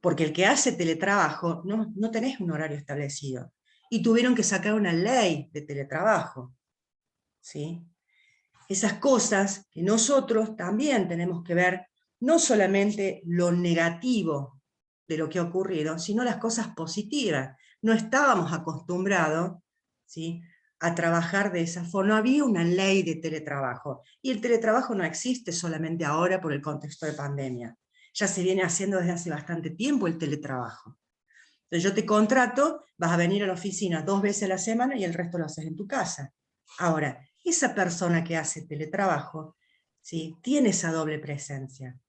Porque el que hace teletrabajo, no tenés un horario establecido. Y tuvieron que sacar una ley de teletrabajo, ¿sí? Esas cosas que nosotros también tenemos que ver, no solamente lo negativo de lo que ha ocurrido, sino las cosas positivas. No estábamos acostumbrados, ¿sí?, a trabajar de esa forma. No había una ley de teletrabajo. Y el teletrabajo no existe solamente ahora por el contexto de pandemia. Ya se viene haciendo desde hace bastante tiempo el teletrabajo. Entonces yo te contrato, vas a venir a la oficina 2 veces a la semana y el resto lo haces en tu casa. Ahora, esa persona que hace teletrabajo, ¿sí?, tiene esa doble presencia,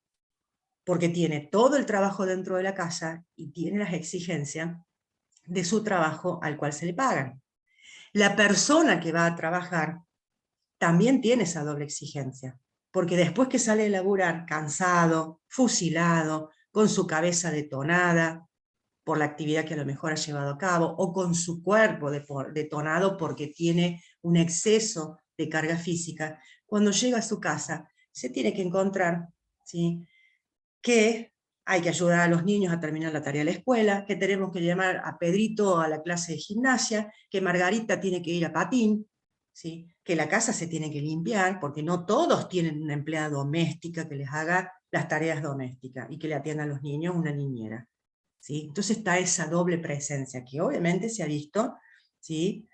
porque tiene todo el trabajo dentro de la casa y tiene las exigencias de su trabajo al cual se le pagan. La persona que va a trabajar también tiene esa doble exigencia, porque después que sale de laburar cansado, fusilado, con su cabeza detonada, por la actividad que a lo mejor ha llevado a cabo, o con su cuerpo detonado porque tiene un exceso de carga física, cuando llega a su casa se tiene que encontrar, ¿sí?, que hay que ayudar a los niños a terminar la tarea de la escuela, que tenemos que llamar a Pedrito a la clase de gimnasia, que Margarita tiene que ir a patín, ¿sí?, que la casa se tiene que limpiar, porque no todos tienen una empleada doméstica que les haga las tareas domésticas y que le atienda a los niños una niñera. ¿Sí? Entonces está esa doble presencia, que obviamente se ha visto, ¿sí?,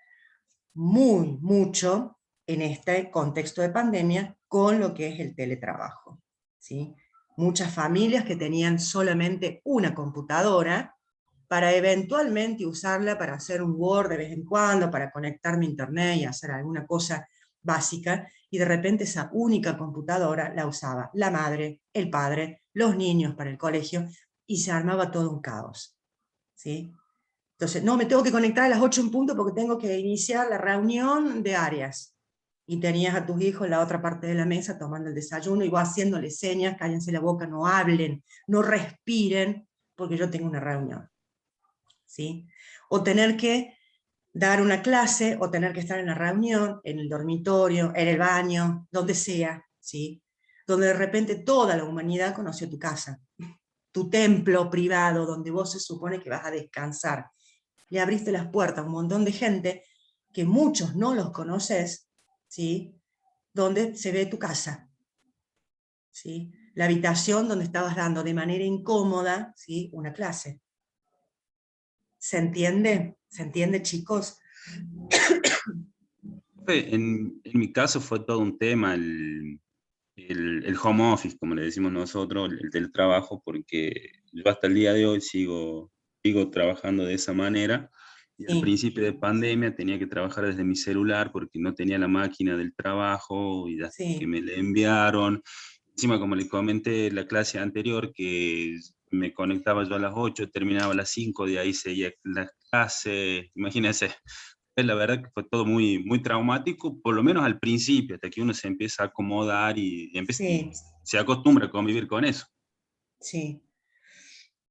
mucho en este contexto de pandemia con lo que es el teletrabajo. ¿Sí? Muchas familias que tenían solamente una computadora para eventualmente usarla para hacer un Word de vez en cuando, para conectarme a internet y hacer alguna cosa básica, y de repente esa única computadora la usaba la madre, el padre, los niños para el colegio, y se armaba todo un caos. ¿Sí? Entonces, no, me tengo que conectar a las 8 en punto porque tengo que iniciar la reunión de áreas. Y tenías a tus hijos en la otra parte de la mesa tomando el desayuno y vos haciéndole señas, cállense la boca, no hablen, no respiren, porque yo tengo una reunión. ¿Sí? O tener que dar una clase, o tener que estar en la reunión, en el dormitorio, en el baño, donde sea, ¿sí? Donde de repente toda la humanidad conoció tu casa, tu templo privado, donde vos se supone que vas a descansar. Le abriste las puertas a un montón de gente que muchos no los conoces, ¿sí? Donde se ve tu casa, ¿sí? La habitación donde estabas dando de manera incómoda, ¿sí?, una clase. ¿Se entiende? ¿Se entiende, chicos? En mi caso fue todo un tema el home office, como le decimos nosotros, el teletrabajo, porque yo hasta el día de hoy sigo trabajando de esa manera. Y al Sí, principio de pandemia tenía que trabajar desde mi celular porque no tenía la máquina del trabajo y hasta que sí, me la enviaron. Encima, como le comenté en la clase anterior, que me conectaba yo a las 8, terminaba a las 5, de ahí seguía la clase. Imagínense, la verdad que fue todo muy traumático, por lo menos al principio, hasta que uno se empieza a acomodar y sí, se acostumbra a convivir con eso. sí.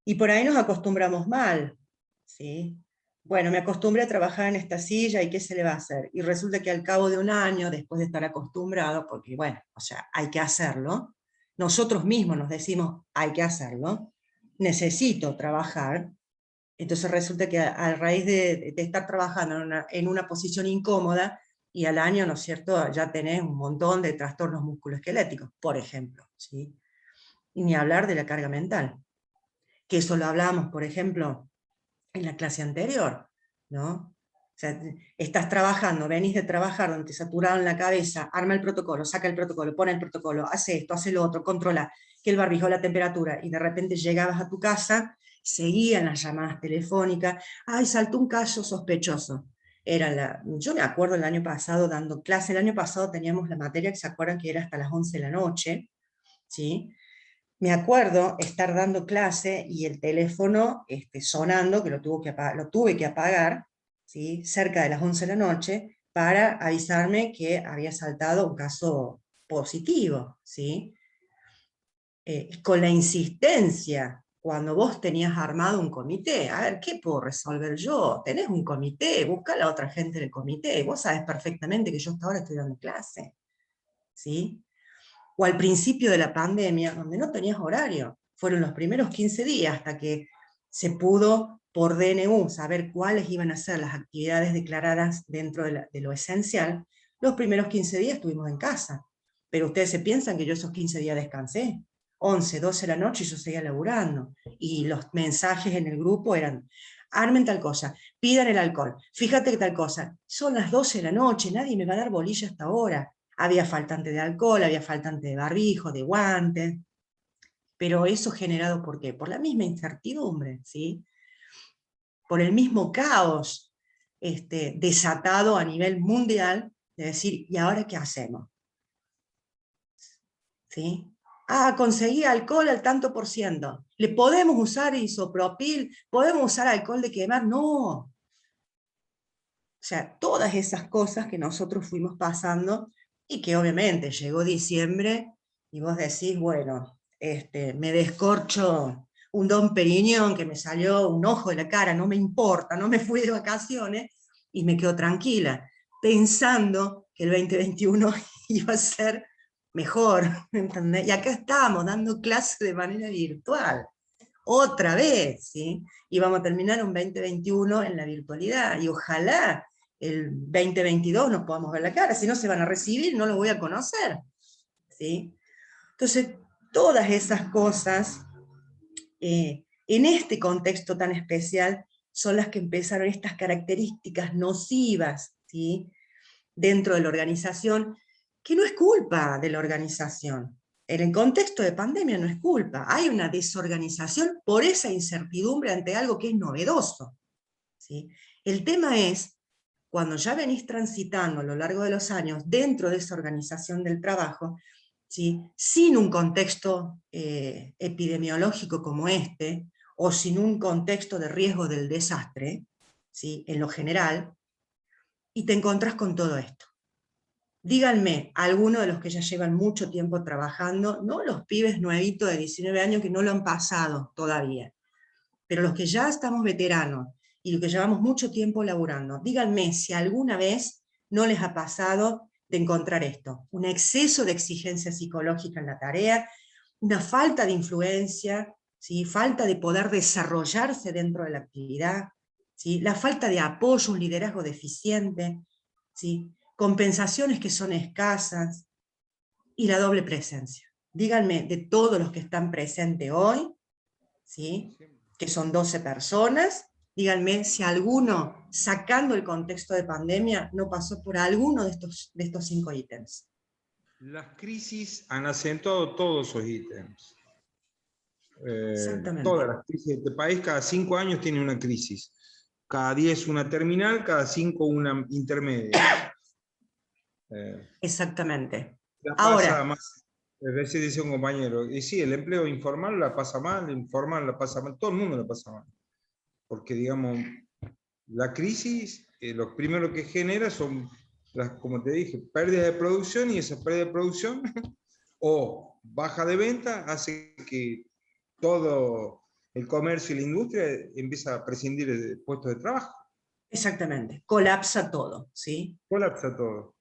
Y por ahí nos acostumbramos mal, ¿sí? Bueno, me acostumbré a trabajar en esta silla y ¿qué se le va a hacer? Y resulta que al cabo de un año, después de estar acostumbrado, porque bueno, o sea, hay que hacerlo, nosotros mismos nos decimos, hay que hacerlo, necesito trabajar, entonces resulta que a raíz de estar trabajando en una posición incómoda, y al año, ¿no es cierto?, ya tenés un montón de trastornos musculoesqueléticos, por ejemplo, ¿sí? Y ni hablar de la carga mental, que eso lo hablamos, por ejemplo, en la clase anterior, ¿no? O sea, estás trabajando, venís de trabajar donde te saturaron la cabeza, arma el protocolo, saca el protocolo, pone el protocolo, hace esto, hace lo otro, controla que el barbijo, la temperatura, y de repente llegabas a tu casa, seguían las llamadas telefónicas, ay, saltó un caso sospechoso. Yo me acuerdo el año pasado dando clase, el año pasado teníamos la materia que se acuerdan que era hasta las 11 de la noche, ¿sí? Me acuerdo estar dando clase y el teléfono sonando, que lo tuve que apagar, ¿sí?, cerca de las 11 de la noche, para avisarme que había saltado un caso positivo, ¿sí? Con la insistencia, cuando vos tenías armado un comité, a ver, ¿qué puedo resolver yo? Tenés un comité, busca a la otra gente del comité, vos sabés perfectamente que yo hasta ahora estoy dando clase, ¿sí? O al principio de la pandemia, donde no tenías horario. Fueron los primeros 15 días hasta que se pudo por DNU saber cuáles iban a ser las actividades declaradas dentro de lo esencial. Los primeros 15 días estuvimos en casa, pero ustedes se piensan que yo esos 15 días descansé. 11, 12 de la noche y yo seguía laburando. Y los mensajes en el grupo eran, armen tal cosa, pidan el alcohol, fíjate que tal cosa, son las 12 de la noche, nadie me va a dar bolilla hasta ahora. Había faltante de alcohol, había faltante de barbijo, de guantes, pero eso generado ¿por qué? Por la misma incertidumbre, ¿sí? Por el mismo caos desatado a nivel mundial, de decir, ¿y ahora qué hacemos? ¿Sí? Ah, conseguí alcohol al tanto por ciento. ¿Le podemos usar isopropil? ¿Podemos usar alcohol de quemar? No. O sea, todas esas cosas que nosotros fuimos pasando y que obviamente llegó diciembre y vos decís, bueno, me descorcho un Dom Perignon que me salió un ojo de la cara, no me importa, no me fui de vacaciones y me quedo tranquila, pensando que el 2021 iba a ser mejor, ¿entendés? Y acá estamos dando clases de manera virtual, otra vez, ¿sí? Y vamos a terminar un 2021 en la virtualidad, y ojalá el 2022 nos podamos ver la cara, si no se van a recibir, no los voy a conocer, ¿sí? Entonces, todas esas cosas, en este contexto tan especial, son las que empezaron estas características nocivas, ¿sí?, dentro de la organización, que no es culpa de la organización. En el contexto de pandemia no es culpa, hay una desorganización por esa incertidumbre ante algo que es novedoso, ¿sí? El tema es, cuando ya venís transitando a lo largo de los años dentro de esa organización del trabajo, ¿sí?, sin un contexto epidemiológico como este, o sin un contexto de riesgo del desastre, ¿sí?, en lo general, y te encontrás con todo esto. Díganme, algunos de los que ya llevan mucho tiempo trabajando, no los pibes nuevitos de 19 años que no lo han pasado todavía, pero los que ya estamos veteranos y los que llevamos mucho tiempo laburando, díganme si alguna vez no les ha pasado de encontrar esto, un exceso de exigencia psicológica en la tarea, una falta de influencia, ¿sí?, falta de poder desarrollarse dentro de la actividad, ¿sí?, la falta de apoyo, un liderazgo deficiente, ¿sí?, compensaciones que son escasas, y la doble presencia. Díganme, de todos los que están presentes hoy, ¿sí?, que son 12 personas, díganme si alguno, sacando el contexto de pandemia, no pasó por alguno de estos 5 ítems. Las crisis han acentuado todos esos ítems. Exactamente. Todas las crisis de este país, cada 5 años tiene una crisis. Cada 10 una terminal, cada 5 una intermedia. Exactamente. La Ahora, pasa más. A veces dice un compañero, y sí, el empleo informal la pasa mal, el informal la pasa mal, todo el mundo la pasa mal. Porque, digamos, la crisis, lo primero que genera son, como te dije, pérdidas de producción, y esa pérdida de producción o baja de venta hace que todo el comercio y la industria empieza a prescindir de puestos de trabajo. exactamente, colapsa todo, ¿sí? Colapsa todo.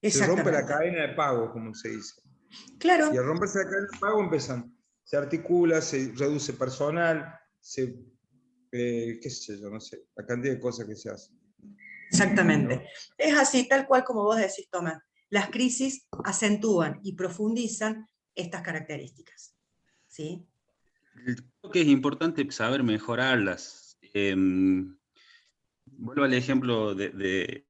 Se rompe la Exactamente. cadena de pago, como se dice. Claro. Y al romperse la cadena de pago se articula, se reduce personal, qué sé yo, no sé, la cantidad de cosas que se hacen. Exactamente. ¿No? Es así, tal cual como vos decís, Tomás. Las crisis acentúan y profundizan estas características, ¿sí? Creo que es importante saber mejorarlas. Vuelvo al ejemplo de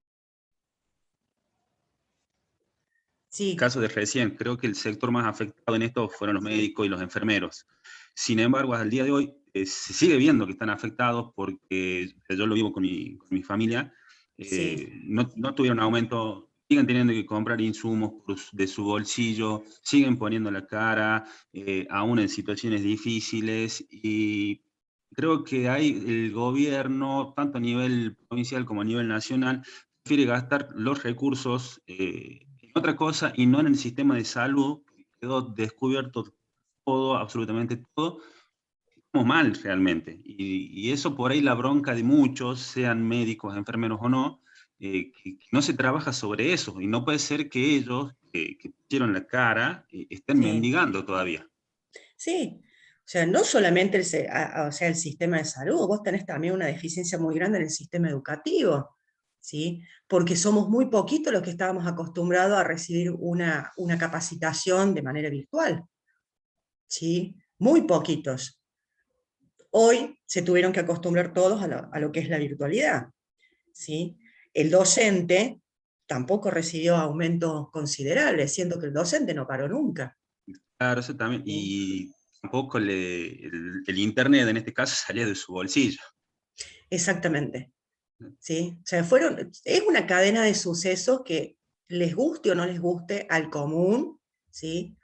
Sí. caso de recién. Creo que el sector más afectado en esto fueron los médicos y los enfermeros. Sin embargo, al día de hoy se sigue viendo que están afectados porque yo lo vivo con mi familia. Sí. No tuvieron aumento, siguen teniendo que comprar insumos de su bolsillo, siguen poniendo la cara, aún en situaciones difíciles, y creo que ahí el gobierno, tanto a nivel provincial como a nivel nacional, prefiere gastar los recursos en otra cosa y no en el sistema de salud. Quedó descubierto todo, absolutamente todo. Estamos mal realmente. Y eso por ahí la bronca de muchos, sean médicos, enfermeros o no, que no se trabaja sobre eso. Y no puede ser que ellos, que pusieron la cara, estén Sí. mendigando todavía. Sí. O sea, no solamente o sea, el sistema de salud, vos tenés también una deficiencia muy grande en el sistema educativo, ¿sí? Porque somos muy poquitos los que estábamos acostumbrados a recibir una capacitación de manera virtual, ¿sí? Muy poquitos. Hoy se tuvieron que acostumbrar todos a lo que es la virtualidad, ¿sí? El docente tampoco recibió aumentos considerables, siendo que el docente no paró nunca. Claro, eso también. ¿Sí? Y tampoco el Internet en este caso salía de su bolsillo. Exactamente. ¿Sí? O sea, es una cadena de sucesos que, les guste o no les guste, al común, ¿sí?,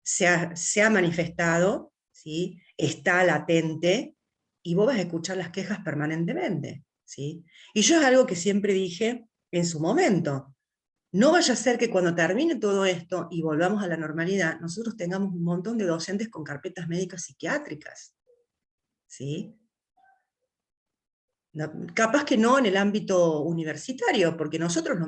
se ha manifestado, ¿sí?, está latente, y vos vas a escuchar las quejas permanentemente, ¿sí? Y yo es algo que siempre dije en su momento: no vaya a ser que cuando termine todo esto y volvamos a la normalidad, nosotros tengamos un montón de docentes con carpetas médicas psiquiátricas, ¿sí? Capaz que no en el ámbito universitario, porque nosotros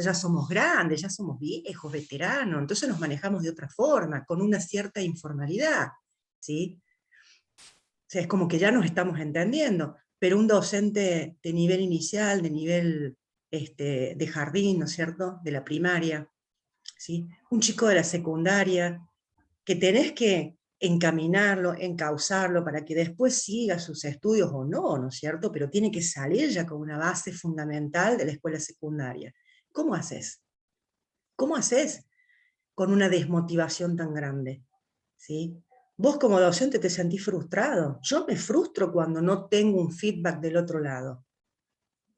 ya somos grandes, ya somos viejos, veteranos, entonces nos manejamos de otra forma, con una cierta informalidad, ¿sí? O sea, es como que ya nos estamos entendiendo, pero un docente de nivel inicial, de nivel de jardín, ¿no es cierto?, de la primaria, ¿sí? Un chico de la secundaria, que tenés que encaminarlo, encauzarlo para que después siga sus estudios o no, ¿no es cierto? Pero tiene que salir ya con una base fundamental de la escuela secundaria. ¿Cómo haces? ¿Cómo haces con una desmotivación tan grande? ¿Sí? Vos como docente te sentís frustrado. Yo me frustro cuando no tengo un feedback del otro lado.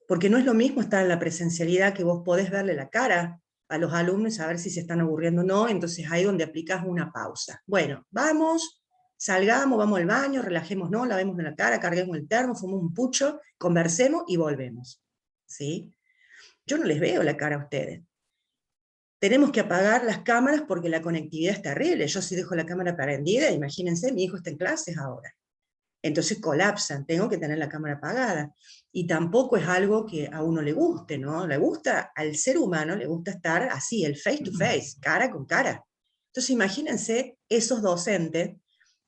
Porque no es lo mismo estar en la presencialidad que vos podés verle la cara a los alumnos a ver si se están aburriendo o no, entonces ahí donde aplicas una pausa. Bueno, vamos, salgamos, vamos al baño, relajémonos, lavemos la cara, carguemos el termo, fumemos un pucho, conversemos y volvemos. ¿Sí? Yo no les veo la cara a ustedes. Tenemos que apagar las cámaras porque la conectividad es terrible. Yo si dejo la cámara prendida, imagínense, mi hijo está en clases ahora. Entonces colapsan, tengo que tener la cámara apagada. Y tampoco es algo que a uno le guste, ¿no? Le gusta, al ser humano le gusta estar así, el face to face, cara con cara. Entonces imagínense esos docentes,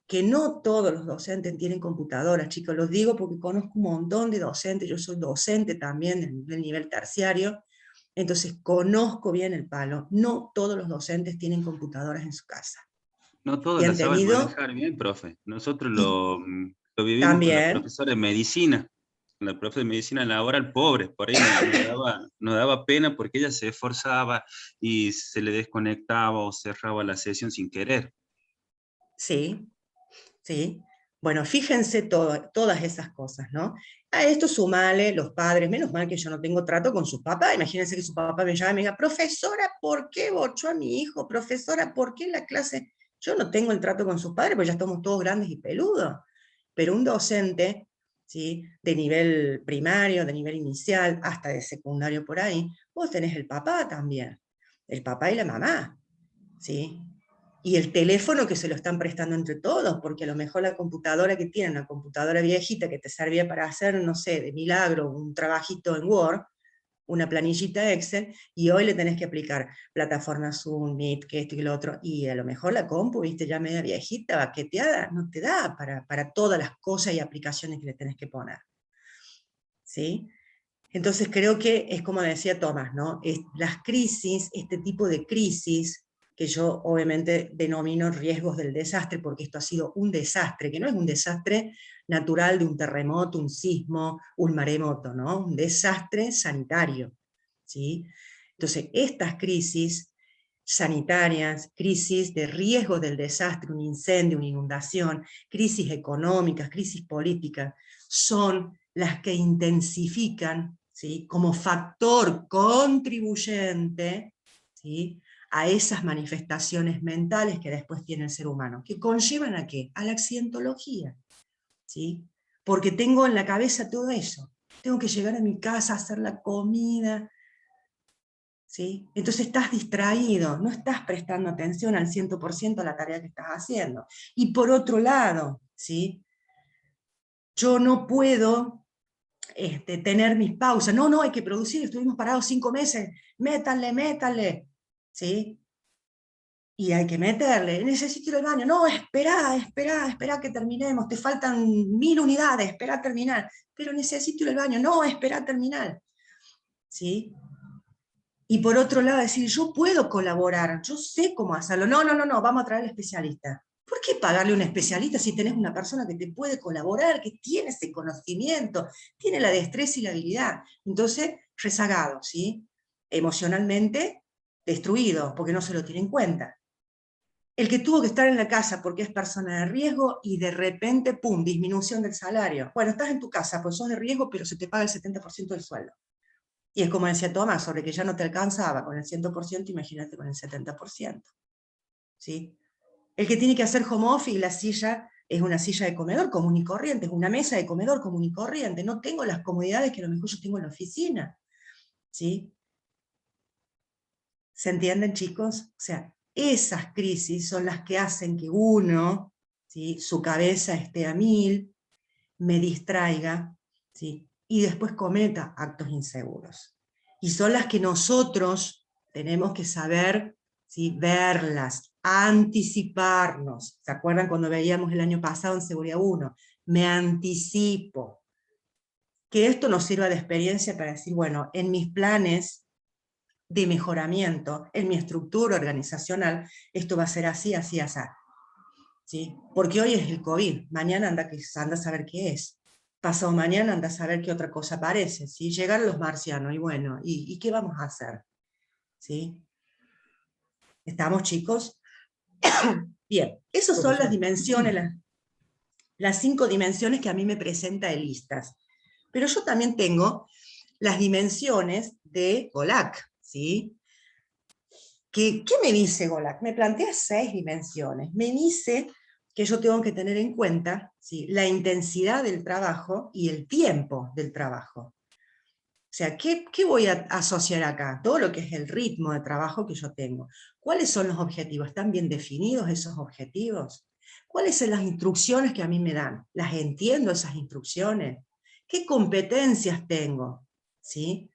que no todos los docentes tienen computadoras, chicos, los digo porque conozco un montón de docentes, yo soy docente también del nivel terciario, entonces conozco bien el palo, no todos los docentes tienen computadoras en su casa. No todos Y la han saben tenido, manejar bien, profe. Nosotros y lo vivimos con la también, profesora de medicina. La profe de medicina laboral, pobre, por ahí nos daba pena porque ella se esforzaba y se le desconectaba o cerraba la sesión sin querer. sí, sí. Bueno, fíjense todas esas cosas, ¿no? A esto sumale los padres, menos mal que yo no tengo trato con su papá, imagínense que su papá me llama y me diga, profesora, ¿por qué bochó a mi hijo? Profesora, ¿por qué la clase? Yo no tengo el trato con sus padres, porque ya estamos todos grandes y peludos, pero un docente, ¿sí?, de nivel primario, de nivel inicial, hasta de secundario por ahí, vos tenés el papá también, el papá y la mamá, ¿sí? Y el teléfono que se lo están prestando entre todos, porque a lo mejor la computadora que tienen, una computadora viejita que te servía para hacer, no sé, de milagro, un trabajito en Word, una planillita Excel, y hoy le tenés que aplicar plataforma Zoom, Meet, que esto y lo otro, y a lo mejor la compu, viste, ya media viejita, baqueteada, no te da para todas las cosas y aplicaciones que le tenés que poner. ¿Sí? Entonces creo que es como decía Tomás, ¿no? Las crisis, este tipo de crisis, que yo obviamente denomino riesgos del desastre, porque esto ha sido un desastre, que no es un desastre natural de un terremoto, un sismo, un maremoto, ¿no? Un desastre sanitario, ¿sí? Entonces, estas crisis sanitarias, crisis de riesgos del desastre, un incendio, una inundación, crisis económicas, crisis políticas, son las que intensifican, ¿sí?, como factor contribuyente, ¿sí?, a esas manifestaciones mentales que después tiene el ser humano, que conllevan ¿a qué? A la accidentología, ¿sí? Porque tengo en la cabeza todo eso. Tengo que llegar a mi casa, hacer la comida, ¿sí? Entonces estás distraído, no estás prestando atención al 100% a la tarea que estás haciendo. Y por otro lado, ¿sí?, yo no puedo tener mis pausas. No, no, hay que producir, estuvimos parados 5 meses, métanle, ¿sí? Y hay que meterle, necesito ir al baño, no, espera que terminemos, te faltan 1000 unidades, espera a terminar, pero necesito ir al baño, no, espera a terminar, ¿sí? Y por otro lado decir, yo puedo colaborar, yo sé cómo hacerlo, no, vamos a traer al especialista. ¿Por qué pagarle a un especialista si tenés una persona que te puede colaborar, que tiene ese conocimiento, tiene la destreza y la habilidad? Entonces, rezagado, ¿sí? Emocionalmente destruido, porque no se lo tiene en cuenta. El que tuvo que estar en la casa porque es persona de riesgo y de repente, pum, disminución del salario. Bueno, estás en tu casa, pues sos de riesgo, pero se te paga el 70% del sueldo. Y es como decía Tomás, sobre que ya no te alcanzaba con el 100%, imagínate con el 70%. ¿Sí? El que tiene que hacer home office y la silla es una silla de comedor común y corriente, es una mesa de comedor común y corriente. No tengo las comodidades que a lo mejor yo tengo en la oficina. ¿Sí? ¿Se entienden, chicos? O sea, esas crisis son las que hacen que uno, ¿sí?, su cabeza esté a 1000, me distraiga, ¿sí?, y después cometa actos inseguros. Y son las que nosotros tenemos que saber, ¿sí?, verlas, anticiparnos. ¿Se acuerdan cuando veíamos el año pasado en Seguridad 1? Me anticipo. que esto nos sirva de experiencia para decir, bueno, en mis planes de mejoramiento, en mi estructura organizacional, esto va a ser así, así, así. ¿Sí? Porque hoy es el COVID, mañana anda a saber qué es, pasado mañana anda a saber qué otra cosa aparece, ¿sí? Llegaron los marcianos, y bueno, ¿y qué vamos a hacer? ¿Sí? ¿Estamos, chicos? Bien, esas son las dimensiones, las 5 dimensiones que a mí me presenta ELISTAS. Pero yo también tengo las dimensiones de GOLAC, ¿sí? ¿Qué me dice GOLAC? Me plantea 6 dimensiones. Me dice que yo tengo que tener en cuenta, ¿sí?, la intensidad del trabajo y el tiempo del trabajo. O sea, ¿qué voy a asociar acá? Todo lo que es el ritmo de trabajo que yo tengo. ¿Cuáles son los objetivos? ¿Están bien definidos esos objetivos? ¿Cuáles son las instrucciones que a mí me dan? ¿Las entiendo esas instrucciones? ¿Qué competencias tengo? ¿Sí?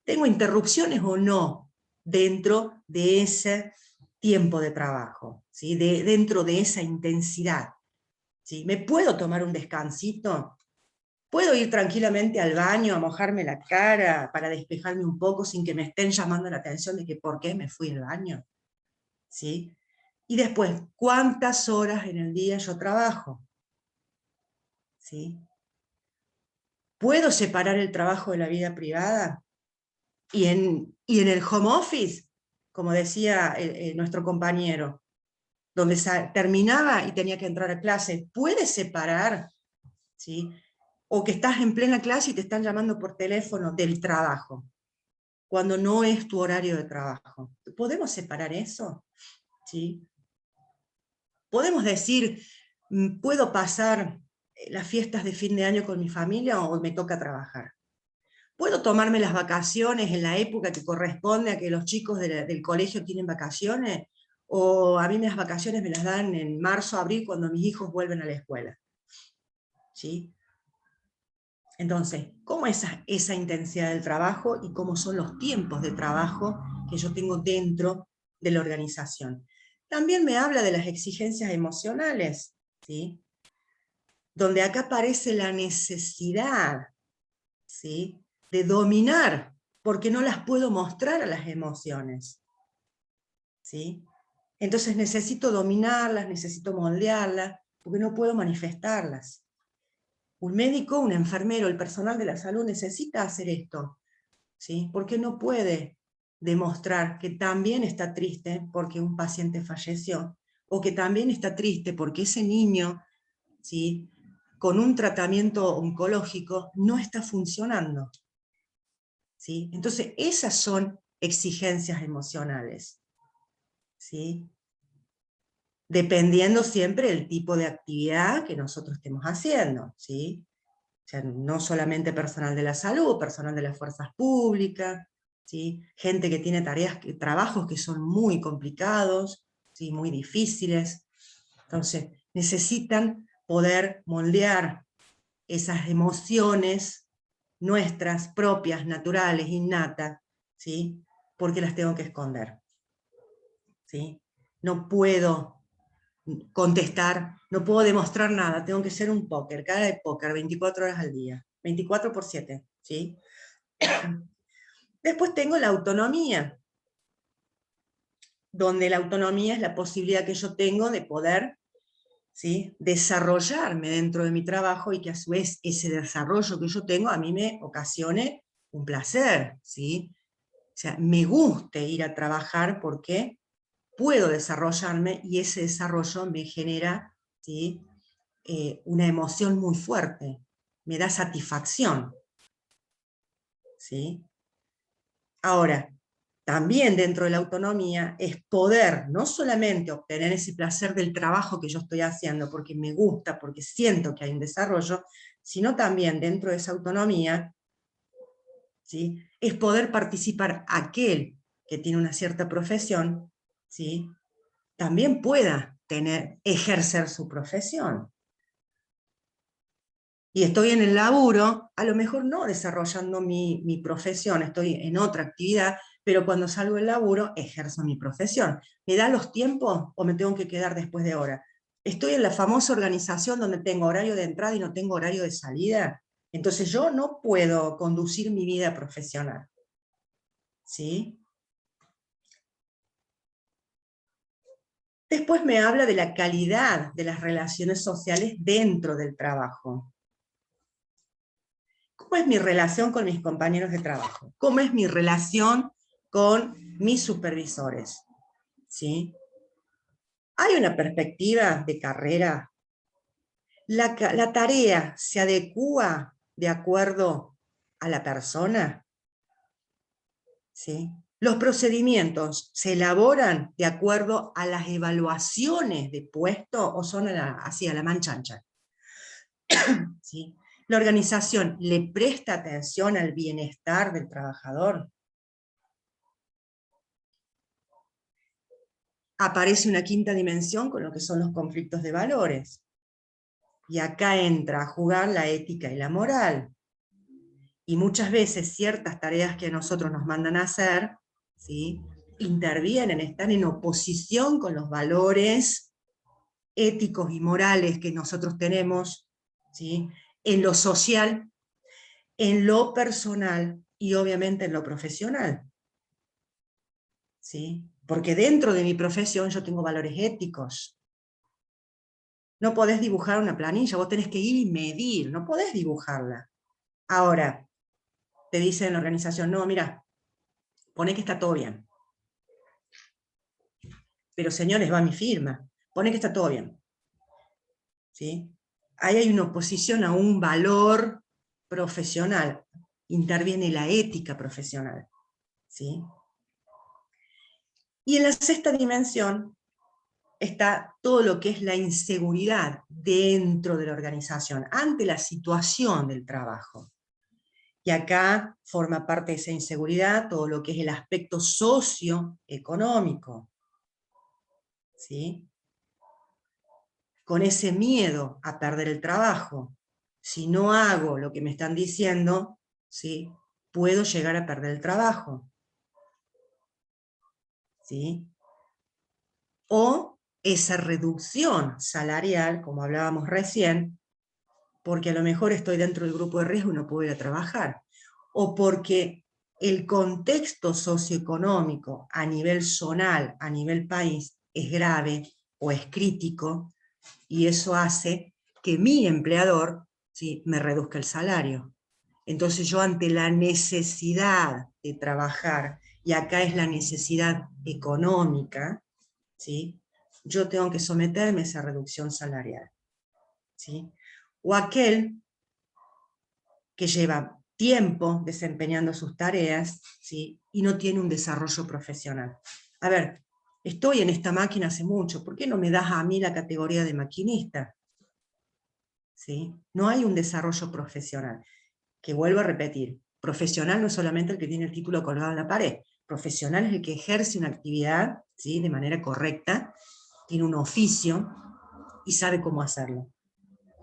¿Tengo interrupciones o no dentro de ese tiempo de trabajo? ¿Sí? Dentro de esa intensidad. ¿Sí? ¿Me puedo tomar un descansito? ¿Puedo ir tranquilamente al baño a mojarme la cara para despejarme un poco sin que me estén llamando la atención de que por qué me fui al baño? ¿Sí? Y después, ¿cuántas horas en el día yo trabajo? ¿Sí? ¿Puedo separar el trabajo de la vida privada? Y en el home office, como decía nuestro compañero, donde terminaba y tenía que entrar a clase, ¿puedes separar? ¿Sí? O que estás en plena clase y te están llamando por teléfono del trabajo, cuando no es tu horario de trabajo. ¿Podemos separar eso? ¿Sí? ¿Podemos decir, puedo pasar las fiestas de fin de año con mi familia o me toca trabajar? ¿Puedo tomarme las vacaciones en la época que corresponde a que los chicos del colegio tienen vacaciones? ¿O a mí las vacaciones me las dan en marzo, abril, cuando mis hijos vuelven a la escuela? ¿Sí? Entonces, ¿cómo es esa intensidad del trabajo y cómo son los tiempos de trabajo que yo tengo dentro de la organización? También me habla de las exigencias emocionales, ¿sí? Donde acá aparece la necesidad, ¿sí?, de dominar, porque no las puedo mostrar a las emociones, ¿sí? Entonces necesito dominarlas, necesito moldearlas, porque no puedo manifestarlas. Un médico, un enfermero, el personal de la salud necesita hacer esto, ¿sí? Porque no puede demostrar que también está triste porque un paciente falleció, o que también está triste porque ese niño, ¿sí?, con un tratamiento oncológico no está funcionando. ¿Sí? Entonces, esas son exigencias emocionales, ¿sí? Dependiendo siempre del tipo de actividad que nosotros estemos haciendo, ¿sí? O sea, no solamente personal de la salud, personal de las fuerzas públicas, ¿sí? Gente que tiene trabajos que son muy complicados, ¿sí?, muy difíciles. Entonces, necesitan poder moldear esas emociones nuestras propias, naturales, innatas, ¿sí?, porque las tengo que esconder, ¿sí? No puedo contestar, no puedo demostrar nada, tengo que ser un póker, cara de póker, 24 horas al día, 24/7, ¿sí? Después tengo la autonomía, donde la autonomía es la posibilidad que yo tengo de poder, ¿sí?, desarrollarme dentro de mi trabajo y que a su vez ese desarrollo que yo tengo a mí me ocasione un placer, ¿sí? O sea, me guste ir a trabajar porque puedo desarrollarme y ese desarrollo me genera, ¿sí?, una emoción muy fuerte, me da satisfacción, ¿sí? Ahora, también dentro de la autonomía es poder no solamente obtener ese placer del trabajo que yo estoy haciendo, porque me gusta, porque siento que hay un desarrollo, sino también dentro de esa autonomía, ¿sí?, es poder participar aquel que tiene una cierta profesión, ¿sí?, también pueda ejercer su profesión. Y estoy en el laburo, a lo mejor no desarrollando mi profesión, estoy en otra actividad, pero cuando salgo del laburo ejerzo mi profesión. ¿Me da los tiempos o me tengo que quedar después de hora? ¿Estoy en la famosa organización donde tengo horario de entrada y no tengo horario de salida? Entonces yo no puedo conducir mi vida profesional. ¿Sí? Después me habla de la calidad de las relaciones sociales dentro del trabajo. ¿Cómo es mi relación con mis compañeros de trabajo? ¿Cómo es mi relación con mis supervisores? ¿Sí? ¿Hay una perspectiva de carrera? ¿La tarea se adecúa de acuerdo a la persona? ¿Sí? ¿Los procedimientos se elaboran de acuerdo a las evaluaciones de puesto o son así a la manchancha? ¿Sí? ¿La organización le presta atención al bienestar del trabajador? Aparece una quinta dimensión con lo que son los conflictos de valores. Y acá entra a jugar la ética y la moral. Y muchas veces ciertas tareas que a nosotros nos mandan a hacer, ¿sí?, intervienen, están en oposición con los valores éticos y morales que nosotros tenemos, ¿sí?, en lo social, en lo personal y obviamente en lo profesional. ¿Sí? Porque dentro de mi profesión yo tengo valores éticos. No podés dibujar una planilla, vos tenés que ir y medir, no podés dibujarla. Ahora, te dice en la organización, no, mira, pone que está todo bien. Pero señores, va mi firma, pone que está todo bien. ¿Sí? Ahí hay una oposición a un valor profesional, interviene la ética profesional. ¿Sí? Y en la sexta dimensión está todo lo que es la inseguridad dentro de la organización, ante la situación del trabajo. Y acá forma parte de esa inseguridad todo lo que es el aspecto socioeconómico. ¿Sí? Con ese miedo a perder el trabajo. Si no hago lo que me están diciendo, ¿sí?, puedo llegar a perder el trabajo. ¿Sí? O esa reducción salarial, como hablábamos recién, porque a lo mejor estoy dentro del grupo de riesgo y no puedo ir a trabajar. O porque el contexto socioeconómico a nivel zonal, a nivel país, es grave o es crítico, y eso hace que mi empleador, ¿sí?, me reduzca el salario. Entonces yo ante la necesidad de trabajar, y acá es la necesidad económica, ¿sí?, yo tengo que someterme a esa reducción salarial. ¿Sí? O aquel que lleva tiempo desempeñando sus tareas, ¿sí?, y no tiene un desarrollo profesional. A ver, estoy en esta máquina hace mucho, ¿por qué no me das a mí la categoría de maquinista? ¿Sí? No hay un desarrollo profesional. Que vuelvo a repetir, profesional no es solamente el que tiene el título colgado en la pared, profesional es el que ejerce una actividad, ¿sí?, de manera correcta, tiene un oficio y sabe cómo hacerlo.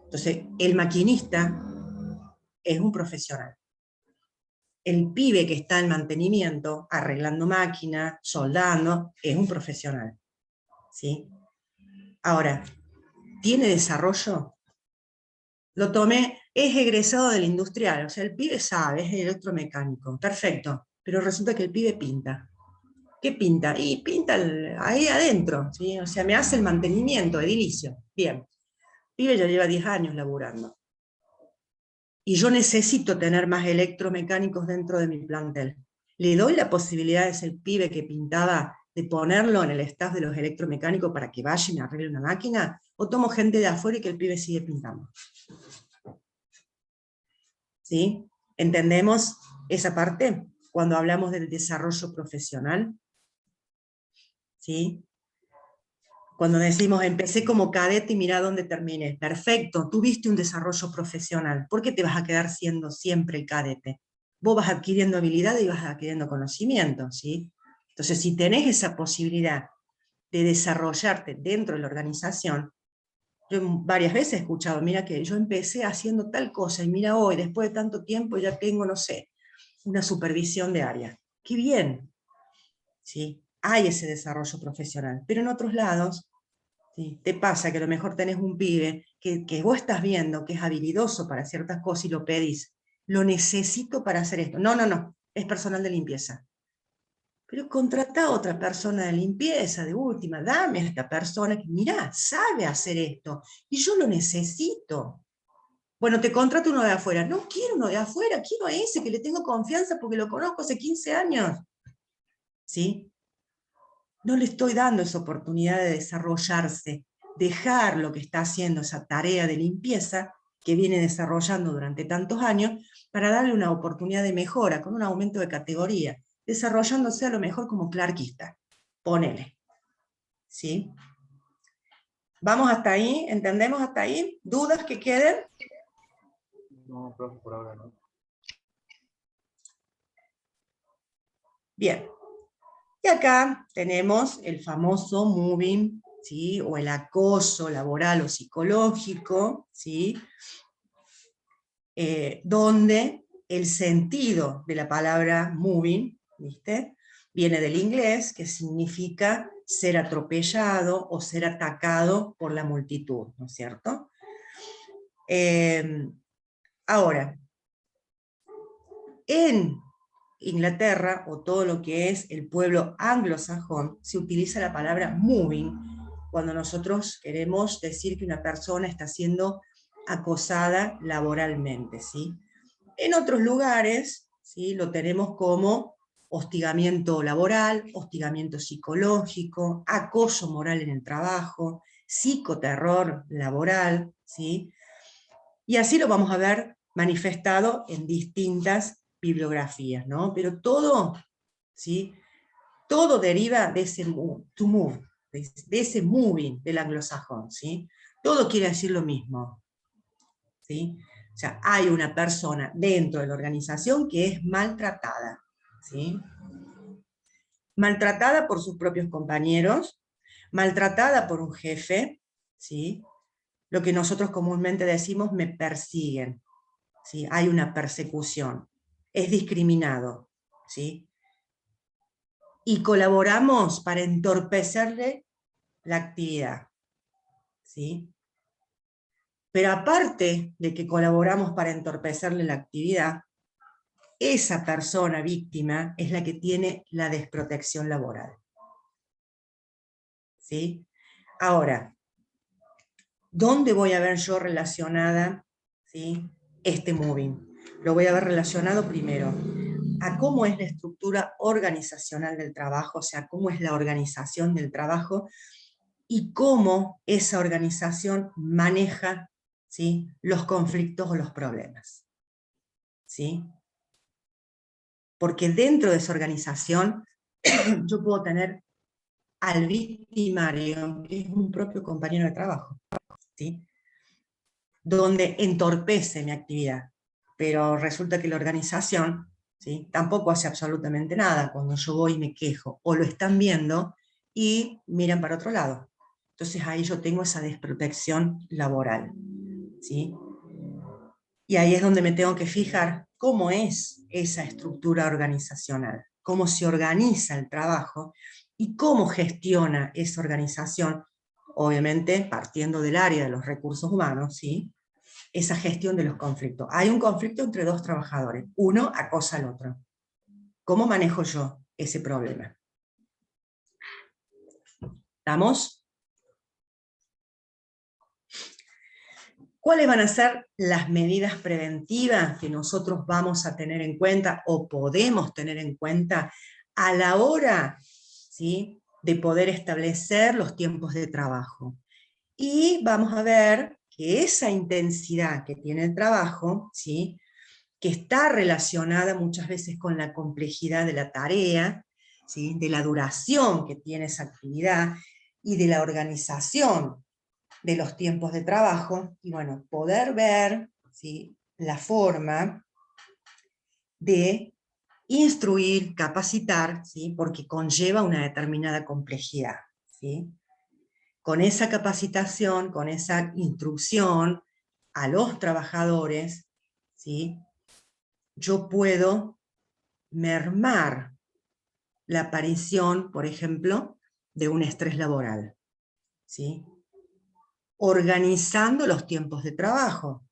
Entonces, el maquinista es un profesional. El pibe que está en mantenimiento, arreglando máquinas, soldando, es un profesional. ¿Sí? Ahora, ¿tiene desarrollo? Lo tomé, es egresado del industrial, o sea, el pibe sabe, es electromecánico, perfecto, pero resulta que el pibe pinta. ¿Qué pinta? Y pinta ahí adentro, ¿sí? O sea, me hace el mantenimiento edilicio. Bien, el pibe ya lleva 10 años laburando. Y yo necesito tener más electromecánicos dentro de mi plantel. ¿Le doy la posibilidad a ese pibe que pintaba de ponerlo en el staff de los electromecánicos para que vaya y me arregle una máquina? ¿O tomo gente de afuera y que el pibe sigue pintando? ¿Sí? ¿Entendemos esa parte cuando hablamos del desarrollo profesional? ¿Sí? Cuando decimos, empecé como cadete y mira dónde terminé. Perfecto, tuviste un desarrollo profesional. ¿Por qué te vas a quedar siendo siempre el cadete? Vos vas adquiriendo habilidades y vas adquiriendo conocimiento, ¿sí? Entonces, si tenés esa posibilidad de desarrollarte dentro de la organización, yo varias veces he escuchado, mira que yo empecé haciendo tal cosa y mira hoy, después de tanto tiempo, ya tengo, no sé, una supervisión de área. ¡Qué bien! ¿Sí? Hay ese desarrollo profesional, pero en otros lados ¿sí? Te pasa que a lo mejor tenés un pibe que vos estás viendo que es habilidoso para ciertas cosas y lo pedís. Lo necesito para hacer esto. No, no, no, es personal de limpieza. Pero contratá a otra persona de limpieza, de última, dame a esta persona que, mirá, sabe hacer esto, y yo lo necesito. Bueno, te contrato uno de afuera. No quiero uno de afuera, quiero a ese que le tengo confianza porque lo conozco hace 15 años. ¿Sí? No le estoy dando esa oportunidad de desarrollarse, dejar lo que está haciendo, esa tarea de limpieza que viene desarrollando durante tantos años, para darle una oportunidad de mejora, con un aumento de categoría, desarrollándose a lo mejor como clarkista. Ponele. ¿Sí? ¿Vamos hasta ahí? ¿Entendemos hasta ahí? ¿Dudas que queden? No, profe, por ahora no. Bien. Y acá tenemos el famoso moving, ¿sí? O el acoso laboral o psicológico, ¿sí? Donde el sentido de la palabra moving, ¿viste? Viene del inglés, que significa ser atropellado o ser atacado por la multitud, ¿no es cierto? Ahora, en Inglaterra, o todo lo que es el pueblo anglosajón, se utiliza la palabra moving cuando nosotros queremos decir que una persona está siendo acosada laboralmente, ¿sí? En otros lugares, ¿sí? Lo tenemos como hostigamiento laboral, hostigamiento psicológico, acoso moral en el trabajo, psicoterror laboral, ¿sí? Y así lo vamos a ver manifestado en distintas bibliografías, ¿no? Pero todo, ¿sí? Todo deriva de ese to move, de ese moving del anglosajón, ¿sí? Todo quiere decir lo mismo, ¿sí? O sea, hay una persona dentro de la organización que es maltratada, ¿sí? Maltratada por sus propios compañeros, maltratada por un jefe, ¿sí? Lo que nosotros comúnmente decimos, me persiguen, ¿sí? Hay una persecución, es discriminado, ¿sí? Y colaboramos para entorpecerle la actividad, ¿sí? Pero aparte de que colaboramos para entorpecerle la actividad, esa persona víctima es la que tiene la desprotección laboral, ¿sí? Ahora, ¿dónde voy a ver yo relacionada, ¿sí? Este moving? Lo voy a ver relacionado primero a cómo es la estructura organizacional del trabajo, o sea, cómo es la organización del trabajo y cómo esa organización maneja, ¿sí? Los conflictos o los problemas, ¿sí? Porque dentro de esa organización yo puedo tener al victimario, que es un propio compañero de trabajo, ¿sí? Donde entorpece mi actividad, pero resulta que la organización, ¿sí? Tampoco hace absolutamente nada cuando yo voy y me quejo, o lo están viendo y miran para otro lado. Entonces ahí yo tengo esa desprotección laboral, ¿sí? Y ahí es donde me tengo que fijar cómo es esa estructura organizacional, cómo se organiza el trabajo y cómo gestiona esa organización, obviamente partiendo del área de los recursos humanos, ¿sí? Esa gestión de los conflictos. Hay un conflicto entre dos trabajadores, uno acosa al otro. ¿Cómo manejo yo ese problema? ¿Estamos? ¿Cuáles van a ser las medidas preventivas que nosotros vamos a tener en cuenta o podemos tener en cuenta a la hora, ¿sí?, de poder establecer los tiempos de trabajo? Y vamos a ver que esa intensidad que tiene el trabajo, ¿sí?, que está relacionada muchas veces con la complejidad de la tarea, ¿sí?, de la duración que tiene esa actividad y de la organización de los tiempos de trabajo, y bueno, poder ver, ¿sí?, la forma de instruir, capacitar, ¿sí?, porque conlleva una determinada complejidad, ¿sí? Con esa capacitación, con esa instrucción a los trabajadores, ¿sí?, yo puedo mermar la aparición, por ejemplo, de un estrés laboral, ¿sí? organizando los tiempos de trabajo,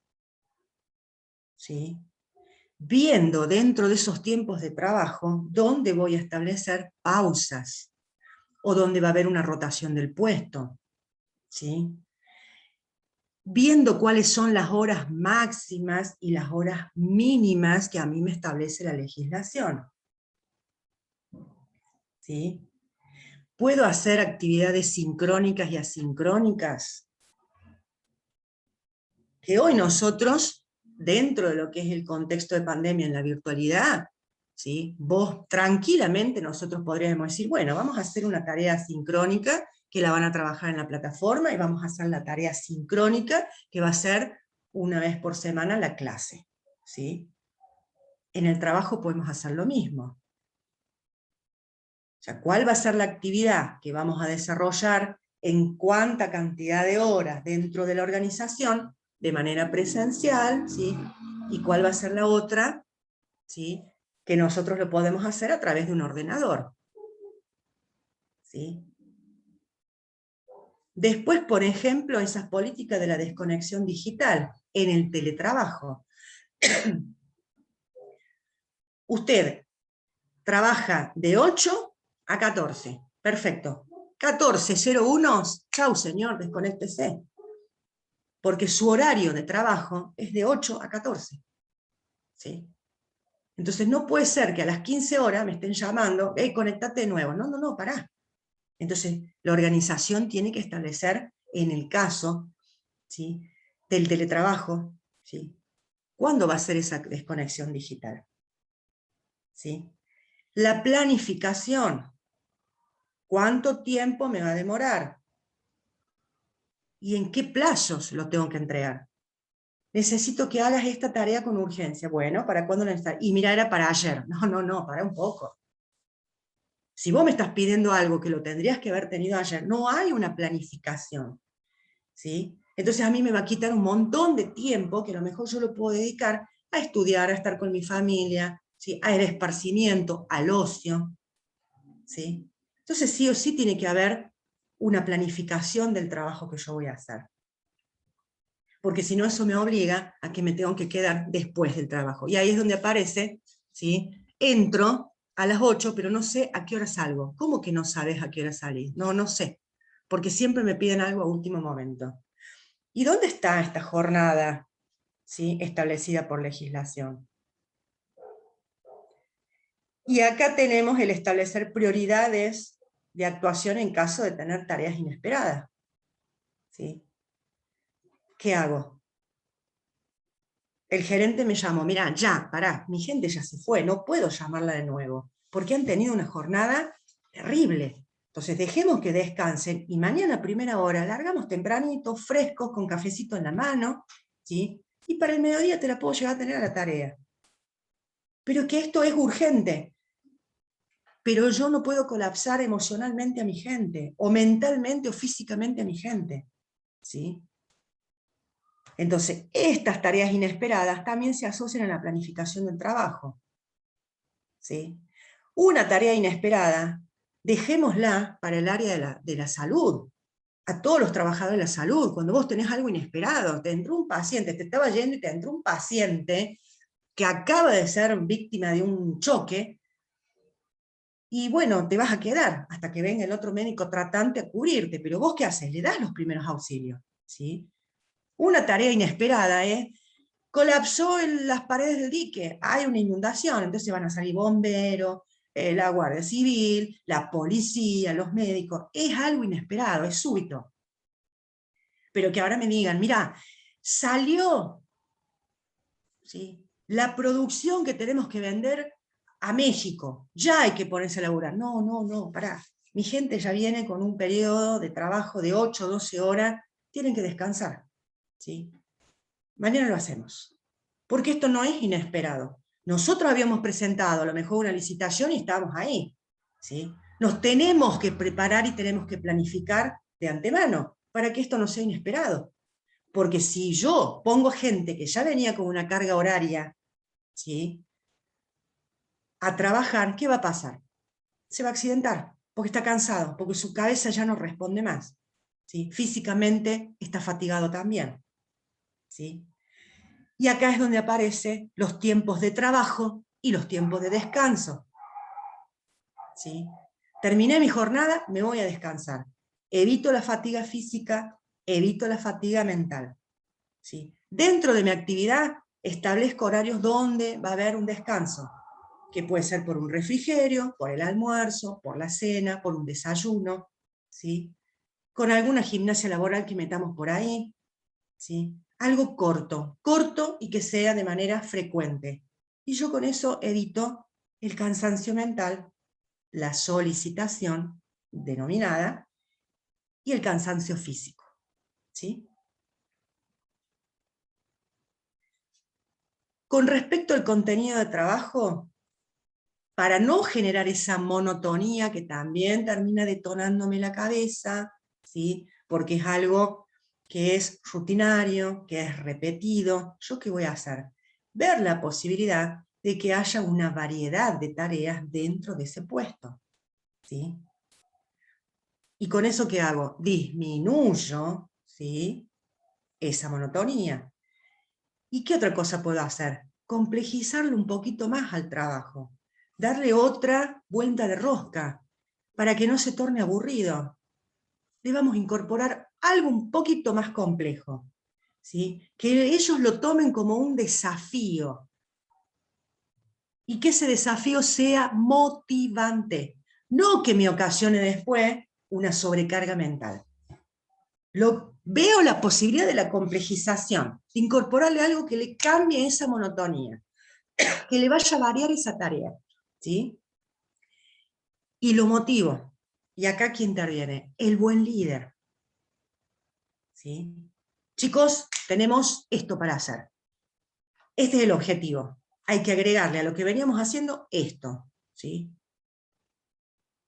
¿sí? Viendo dentro de esos tiempos de trabajo dónde voy a establecer pausas, o dónde va a haber una rotación del puesto, ¿sí? Viendo cuáles son las horas máximas y las horas mínimas que a mí me establece la legislación, ¿sí? ¿Puedo hacer actividades sincrónicas y asincrónicas? Que hoy nosotros, dentro de lo que es el contexto de pandemia en la virtualidad, ¿sí? Vos tranquilamente nosotros podríamos decir, bueno, vamos a hacer una tarea sincrónica que la van a trabajar en la plataforma y vamos a hacer la tarea sincrónica que va a ser una vez por semana la clase, ¿sí? En el trabajo podemos hacer lo mismo. O sea, ¿cuál va a ser la actividad que vamos a desarrollar en cuánta cantidad de horas dentro de la organización de manera presencial, ¿sí? Y cuál va a ser la otra, ¿sí? Que nosotros lo podemos hacer a través de un ordenador, ¿sí? Después, por ejemplo, esas políticas de la desconexión digital en el teletrabajo. Usted trabaja de 8 a 14, perfecto. 14:01, chau señor, desconéctese. Porque su horario de trabajo es de 8 a 14. ¿Sí? Entonces no puede ser que a las 15 horas me estén llamando, hey, conectate de nuevo. No, no, no, pará. Entonces la organización tiene que establecer, en el caso, ¿sí?, del teletrabajo, ¿sí?, ¿cuándo va a ser esa desconexión digital? ¿Sí? La planificación. ¿Cuánto tiempo me va a demorar? ¿Y en qué plazos lo tengo que entregar? Necesito que hagas esta tarea con urgencia. Bueno, ¿para cuándo la necesitas? Y mira, era para ayer. No, no, no, para un poco. Si vos me estás pidiendo algo que lo tendrías que haber tenido ayer, no hay una planificación, ¿sí? Entonces a mí me va a quitar un montón de tiempo que a lo mejor yo lo puedo dedicar a estudiar, a estar con mi familia, ¿sí?, al esparcimiento, al ocio, ¿sí? Entonces sí o sí tiene que haber una planificación del trabajo que yo voy a hacer. Porque si no, eso me obliga a que me tengo que quedar después del trabajo. Y ahí es donde aparece, ¿sí?, entro a las 8, pero no sé a qué hora salgo. ¿Cómo que no sabes a qué hora salís? No, no sé, porque siempre me piden algo a último momento. ¿Y dónde está esta jornada, ¿sí?, establecida por legislación? Y acá tenemos el establecer prioridades de actuación en caso de tener tareas inesperadas, ¿sí? ¿Qué hago? El gerente me llamó, mira, ya, pará, mi gente ya se fue, no puedo llamarla de nuevo, porque han tenido una jornada terrible. Entonces dejemos que descansen, y mañana a primera hora, largamos tempranito, frescos, con cafecito en la mano, ¿sí? Y para el mediodía te la puedo llegar a tener a la tarea. Pero que esto es urgente. Pero yo no puedo colapsar emocionalmente a mi gente, o mentalmente o físicamente a mi gente, ¿sí? Entonces, estas tareas inesperadas también se asocian a la planificación del trabajo, ¿sí? Una tarea inesperada, dejémosla para el área de la salud, a todos los trabajadores de la salud. Cuando vos tenés algo inesperado, te entró un paciente, te estaba yendo y te entró un paciente que acaba de ser víctima de un choque, y bueno, te vas a quedar hasta que venga el otro médico tratante a cubrirte, pero vos ¿qué haces? Le das los primeros auxilios, ¿sí? Una tarea inesperada es, colapsó las paredes del dique, hay una inundación, entonces van a salir bomberos, la Guardia Civil, la policía, los médicos, es algo inesperado, es súbito. Pero que ahora me digan, mira, salió, ¿sí?, la producción que tenemos que vender a México, ya hay que ponerse a laburar. No, no, no, pará. Mi gente ya viene con un periodo de trabajo de 8 o 12 horas, tienen que descansar, ¿sí? Mañana lo hacemos. Porque esto no es inesperado. Nosotros habíamos presentado a lo mejor una licitación y estábamos ahí, ¿sí? Nos tenemos que preparar y tenemos que planificar de antemano para que esto no sea inesperado. Porque si yo pongo gente que ya venía con una carga horaria, ¿sí?, a trabajar, ¿qué va a pasar? Se va a accidentar, porque está cansado, porque su cabeza ya no responde más, ¿sí? Físicamente está fatigado también, ¿sí? Y acá es donde aparecen los tiempos de trabajo y los tiempos de descanso, ¿sí? Terminé mi jornada, me voy a descansar. Evito la fatiga física, evito la fatiga mental, ¿sí? Dentro de mi actividad establezco horarios donde va a haber un descanso, que puede ser por un refrigerio, por el almuerzo, por la cena, por un desayuno, ¿sí? Con alguna gimnasia laboral que metamos por ahí, ¿sí? Algo corto, corto y que sea de manera frecuente. Y yo con eso evito el cansancio mental, la solicitación denominada, y el cansancio físico, ¿sí? Con respecto al contenido de trabajo, para no generar esa monotonía que también termina detonándome la cabeza, ¿sí? Porque es algo que es rutinario, que es repetido, ¿yo qué voy a hacer? Ver la posibilidad de que haya una variedad de tareas dentro de ese puesto, ¿sí? ¿Y con eso qué hago? Disminuyo, ¿sí?, esa monotonía. ¿Y qué otra cosa puedo hacer? Complejizarle un poquito más al trabajo, darle otra vuelta de rosca, para que no se torne aburrido. Le vamos a incorporar algo un poquito más complejo, ¿sí? Que ellos lo tomen como un desafío, y que ese desafío sea motivante, no que me ocasione después una sobrecarga mental. Veo la posibilidad de la complejización, de incorporarle algo que le cambie esa monotonía, que le vaya a variar esa tarea, ¿sí? Y lo motivo. Y acá ¿quién interviene? El buen líder, ¿sí? Chicos, tenemos esto para hacer. Este es el objetivo. Hay que agregarle a lo que veníamos haciendo esto, ¿sí?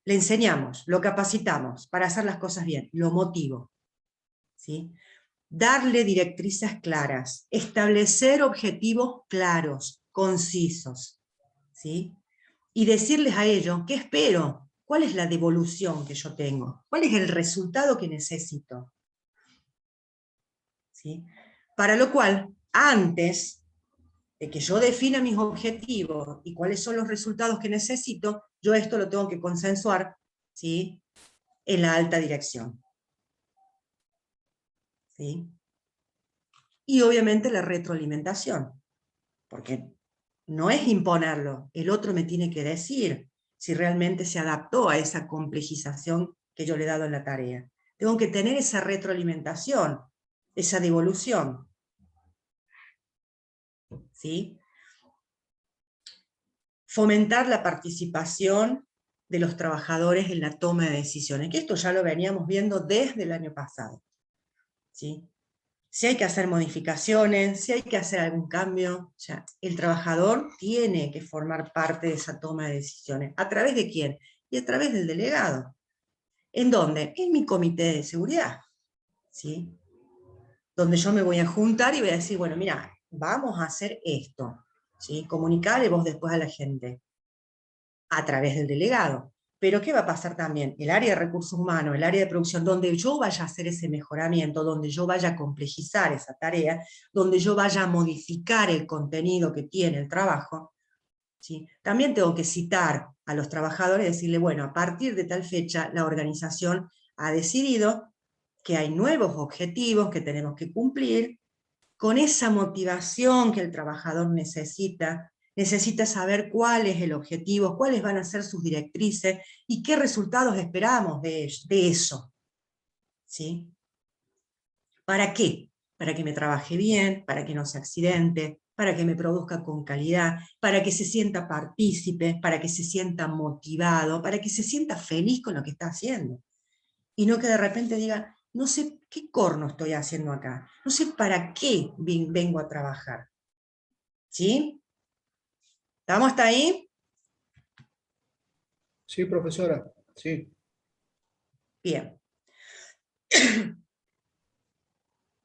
Le enseñamos, lo capacitamos para hacer las cosas bien, lo motivo, ¿sí? Darle directrices claras, establecer objetivos claros, concisos, ¿sí? Y decirles a ellos, ¿qué espero? ¿Cuál es la devolución que yo tengo? ¿Cuál es el resultado que necesito? ¿Sí? Para lo cual, antes de que yo defina mis objetivos y cuáles son los resultados que necesito, yo esto lo tengo que consensuar, ¿sí?, en la alta dirección, ¿sí? Y obviamente la retroalimentación, porque no es imponerlo, el otro me tiene que decir si realmente se adaptó a esa complejización que yo le he dado en la tarea. Tengo que tener esa retroalimentación, esa devolución, ¿sí? Fomentar la participación de los trabajadores en la toma de decisiones, que esto ya lo veníamos viendo desde el año pasado, ¿sí? Si hay que hacer modificaciones, si hay que hacer algún cambio, o sea, el trabajador tiene que formar parte de esa toma de decisiones. ¿A través de quién? Y a través del delegado. ¿En dónde? En mi comité de seguridad, ¿sí? Donde yo me voy a juntar y voy a decir, bueno, mira, vamos a hacer esto, ¿sí? Comunicarle vos después a la gente, a través del delegado. Pero ¿qué va a pasar también? El área de recursos humanos, el área de producción, donde yo vaya a hacer ese mejoramiento, donde yo vaya a complejizar esa tarea, donde yo vaya a modificar el contenido que tiene el trabajo, ¿sí? También tengo que citar a los trabajadores y decirle, bueno, a partir de tal fecha la organización ha decidido que hay nuevos objetivos que tenemos que cumplir, con esa motivación que el trabajador necesita saber cuál es el objetivo, cuáles van a ser sus directrices y qué resultados esperamos de eso, ¿sí? ¿Para qué? Para que me trabaje bien, para que no se accidente, para que me produzca con calidad, para que se sienta partícipe, para que se sienta motivado, para que se sienta feliz con lo que está haciendo. Y no que de repente diga, no sé qué corno estoy haciendo acá, no sé para qué vengo a trabajar. ¿Sí? ¿Estamos hasta ahí? Sí, profesora, sí. Bien.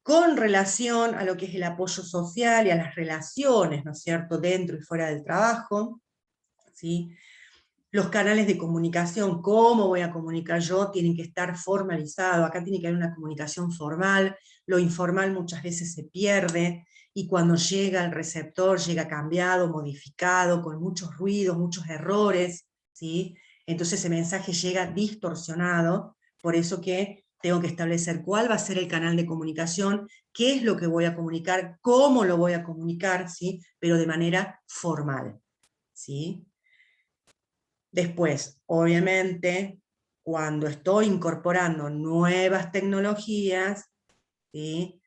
Con relación a lo que es el apoyo social y a las relaciones, ¿no es cierto?, dentro y fuera del trabajo, ¿sí? Los canales de comunicación, cómo voy a comunicar yo, tienen que estar formalizados. Acá tiene que haber una comunicación formal, lo informal muchas veces se pierde, y cuando llega al receptor, llega cambiado, modificado, con muchos ruidos, muchos errores, ¿sí? Entonces ese mensaje llega distorsionado, por eso que tengo que establecer cuál va a ser el canal de comunicación, qué es lo que voy a comunicar, cómo lo voy a comunicar, ¿sí? Pero de manera formal, ¿sí? Después, obviamente, cuando estoy incorporando nuevas tecnologías, ¿sí?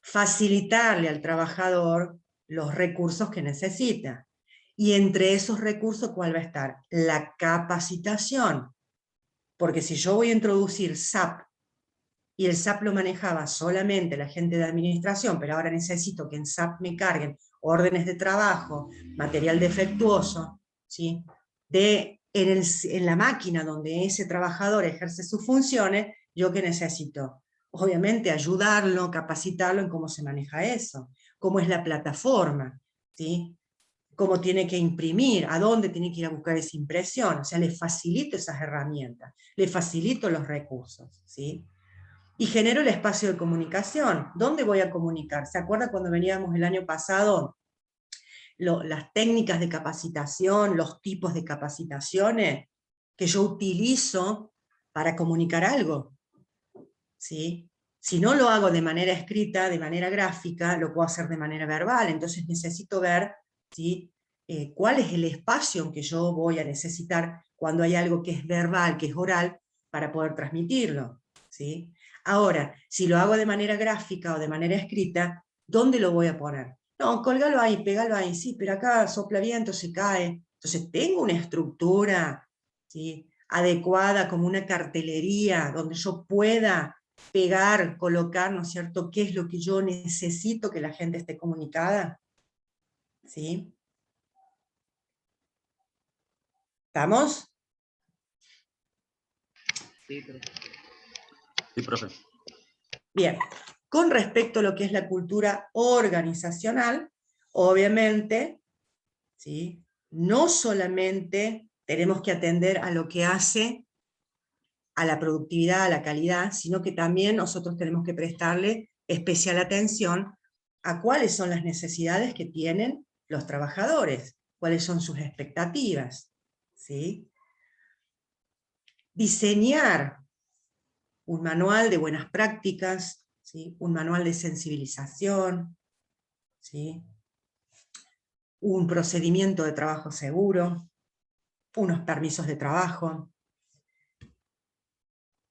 Facilitarle al trabajador los recursos que necesita. Y entre esos recursos, ¿cuál va a estar? La capacitación. Porque si yo voy a introducir SAP, y el SAP lo manejaba solamente la gente de administración, pero ahora necesito que en SAP me carguen órdenes de trabajo, material defectuoso, ¿sí? En la máquina donde ese trabajador ejerce sus funciones, ¿yo qué necesito? Obviamente ayudarlo, capacitarlo en cómo se maneja eso, cómo es la plataforma, ¿sí? Cómo tiene que imprimir, a dónde tiene que ir a buscar esa impresión, o sea, le facilito esas herramientas, le facilito los recursos, ¿sí? Y genero el espacio de comunicación. ¿Dónde voy a comunicar? ¿Se acuerda cuando veníamos el año pasado? Las técnicas de capacitación, los tipos de capacitaciones que yo utilizo para comunicar algo, ¿sí? Si no lo hago de manera escrita, de manera gráfica, lo puedo hacer de manera verbal, entonces necesito ver, ¿sí? Cuál es el espacio en que yo voy a necesitar cuando hay algo que es verbal, que es oral, para poder transmitirlo, ¿sí? Ahora, si lo hago de manera gráfica o de manera escrita, ¿dónde lo voy a poner? No, colgalo ahí, pégalo ahí, sí, pero acá sopla viento, se cae. Entonces tengo una estructura, ¿sí? Adecuada, como una cartelería, donde yo pueda pegar, colocar, ¿no es cierto?, qué es lo que yo necesito que la gente esté comunicada, ¿sí? ¿Estamos? Sí, pero- Sí, profe. Bien, con respecto a lo que es la cultura organizacional, obviamente, ¿sí?, no solamente tenemos que atender a lo que hace a la productividad, a la calidad, sino que también nosotros tenemos que prestarle especial atención a cuáles son las necesidades que tienen los trabajadores, cuáles son sus expectativas, ¿sí? Diseñar un manual de buenas prácticas, ¿sí?, un manual de sensibilización, ¿sí?, un procedimiento de trabajo seguro, unos permisos de trabajo,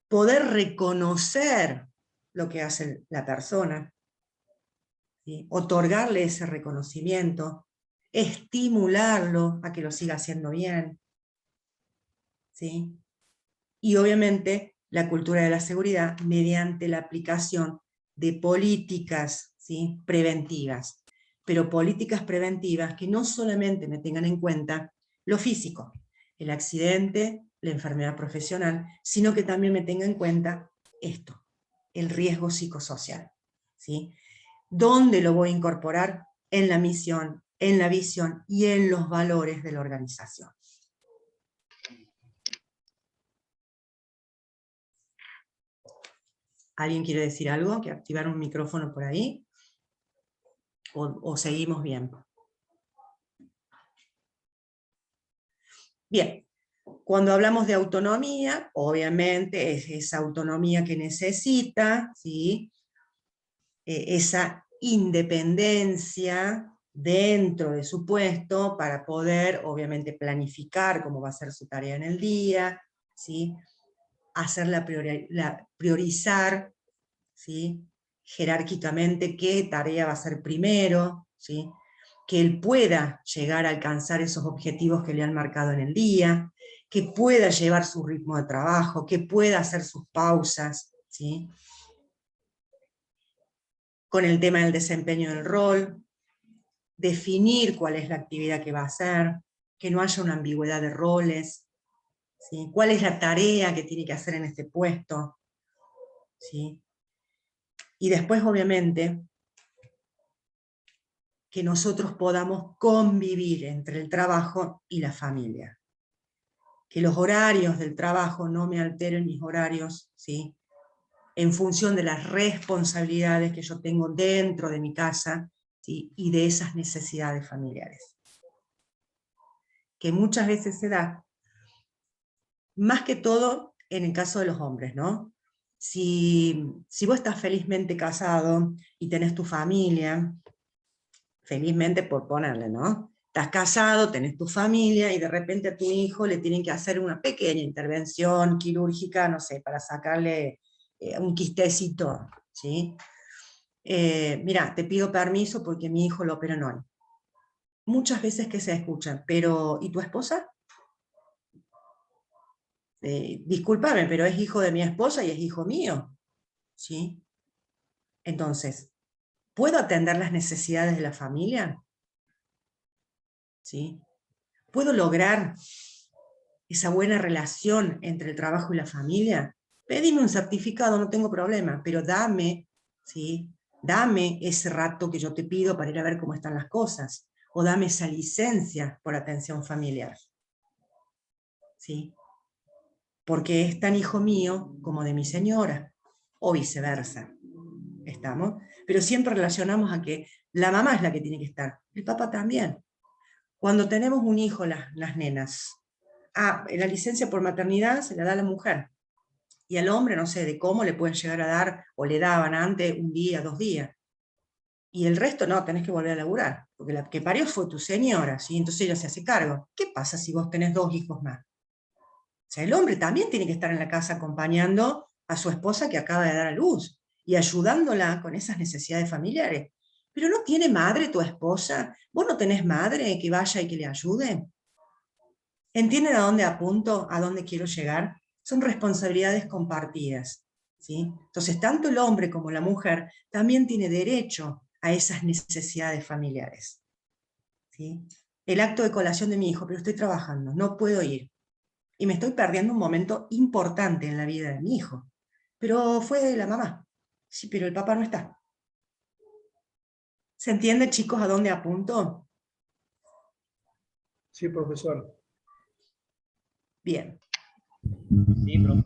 poder reconocer lo que hace la persona, ¿sí?, otorgarle ese reconocimiento, estimularlo a que lo siga haciendo bien, ¿sí? Y obviamente la cultura de la seguridad mediante la aplicación de políticas, ¿sí?, preventivas, pero políticas preventivas que no solamente me tengan en cuenta lo físico, el accidente, la enfermedad profesional, sino que también me tenga en cuenta esto, el riesgo psicosocial, ¿sí? ¿Dónde lo voy a incorporar? En la misión, en la visión y en los valores de la organización. ¿Alguien quiere decir algo? ¿Que activar un micrófono por ahí? ¿O seguimos bien? Bien, cuando hablamos de autonomía, obviamente es esa autonomía que necesita, ¿sí?, esa independencia dentro de su puesto para poder, obviamente, planificar cómo va a ser su tarea en el día, ¿sí?, priorizar, ¿sí?, jerárquicamente qué tarea va a ser primero, ¿sí?, que él pueda llegar a alcanzar esos objetivos que le han marcado en el día, que pueda llevar su ritmo de trabajo, que pueda hacer sus pausas, ¿sí?, con el tema del desempeño del rol, definir cuál es la actividad que va a hacer, que no haya una ambigüedad de roles, ¿sí?, cuál es la tarea que tiene que hacer en este puesto, ¿sí?, y después, obviamente, que nosotros podamos convivir entre el trabajo y la familia. que los horarios del trabajo no me alteren mis horarios, ¿sí? En función de las responsabilidades que yo tengo dentro de mi casa, ¿sí? Y de esas necesidades familiares. Que muchas veces se da, más que todo en el caso de los hombres, ¿no? Si vos estás felizmente casado y tenés tu familia, felizmente por ponerle, ¿no? Estás casado, tenés tu familia y de repente a tu hijo le tienen que hacer una pequeña intervención quirúrgica, no sé, para sacarle un quistecito, ¿sí? Mira, te pido permiso porque mi hijo lo operan hoy. Muchas veces que se escuchan, pero ¿y tu esposa? Discúlpame, pero es hijo de mi esposa y es hijo mío, ¿sí? Entonces, ¿puedo atender las necesidades de la familia? ¿Sí? ¿Puedo lograr esa buena relación entre el trabajo y la familia? Pedime un certificado, no tengo problema, pero dame, ¿sí? Dame ese rato que yo te pido para ir a ver cómo están las cosas, o dame esa licencia por atención familiar, ¿sí? Porque es tan hijo mío como de mi señora, o viceversa, ¿estamos? Pero siempre relacionamos a que la mamá es la que tiene que estar, el papá también. Cuando tenemos un hijo, las nenas, la licencia por maternidad se la da a la mujer, y al hombre no sé de cómo le pueden llegar a dar, o le daban antes 1 día, 2 días, y el resto no, tenés que volver a laburar, porque la que parió fue tu señora, ¿sí? Entonces ella se hace cargo. ¿Qué pasa si vos tenés 2 hijos más? O sea, el hombre también tiene que estar en la casa acompañando a su esposa que acaba de dar a luz, y ayudándola con esas necesidades familiares. Pero ¿no tiene madre tu esposa? ¿Vos no tenés madre que vaya y que le ayude? ¿Entienden a dónde apunto? ¿A dónde quiero llegar? Son responsabilidades compartidas, ¿sí? Entonces, tanto el hombre como la mujer también tiene derecho a esas necesidades familiares, ¿sí? El acto de colación de mi hijo, pero estoy trabajando, no puedo ir. Y me estoy perdiendo un momento importante en la vida de mi hijo. Pero fue la mamá. Sí, pero el papá no está. ¿Se entiende, chicos, a dónde apunto? Sí, profesor. Bien. Sí, profe.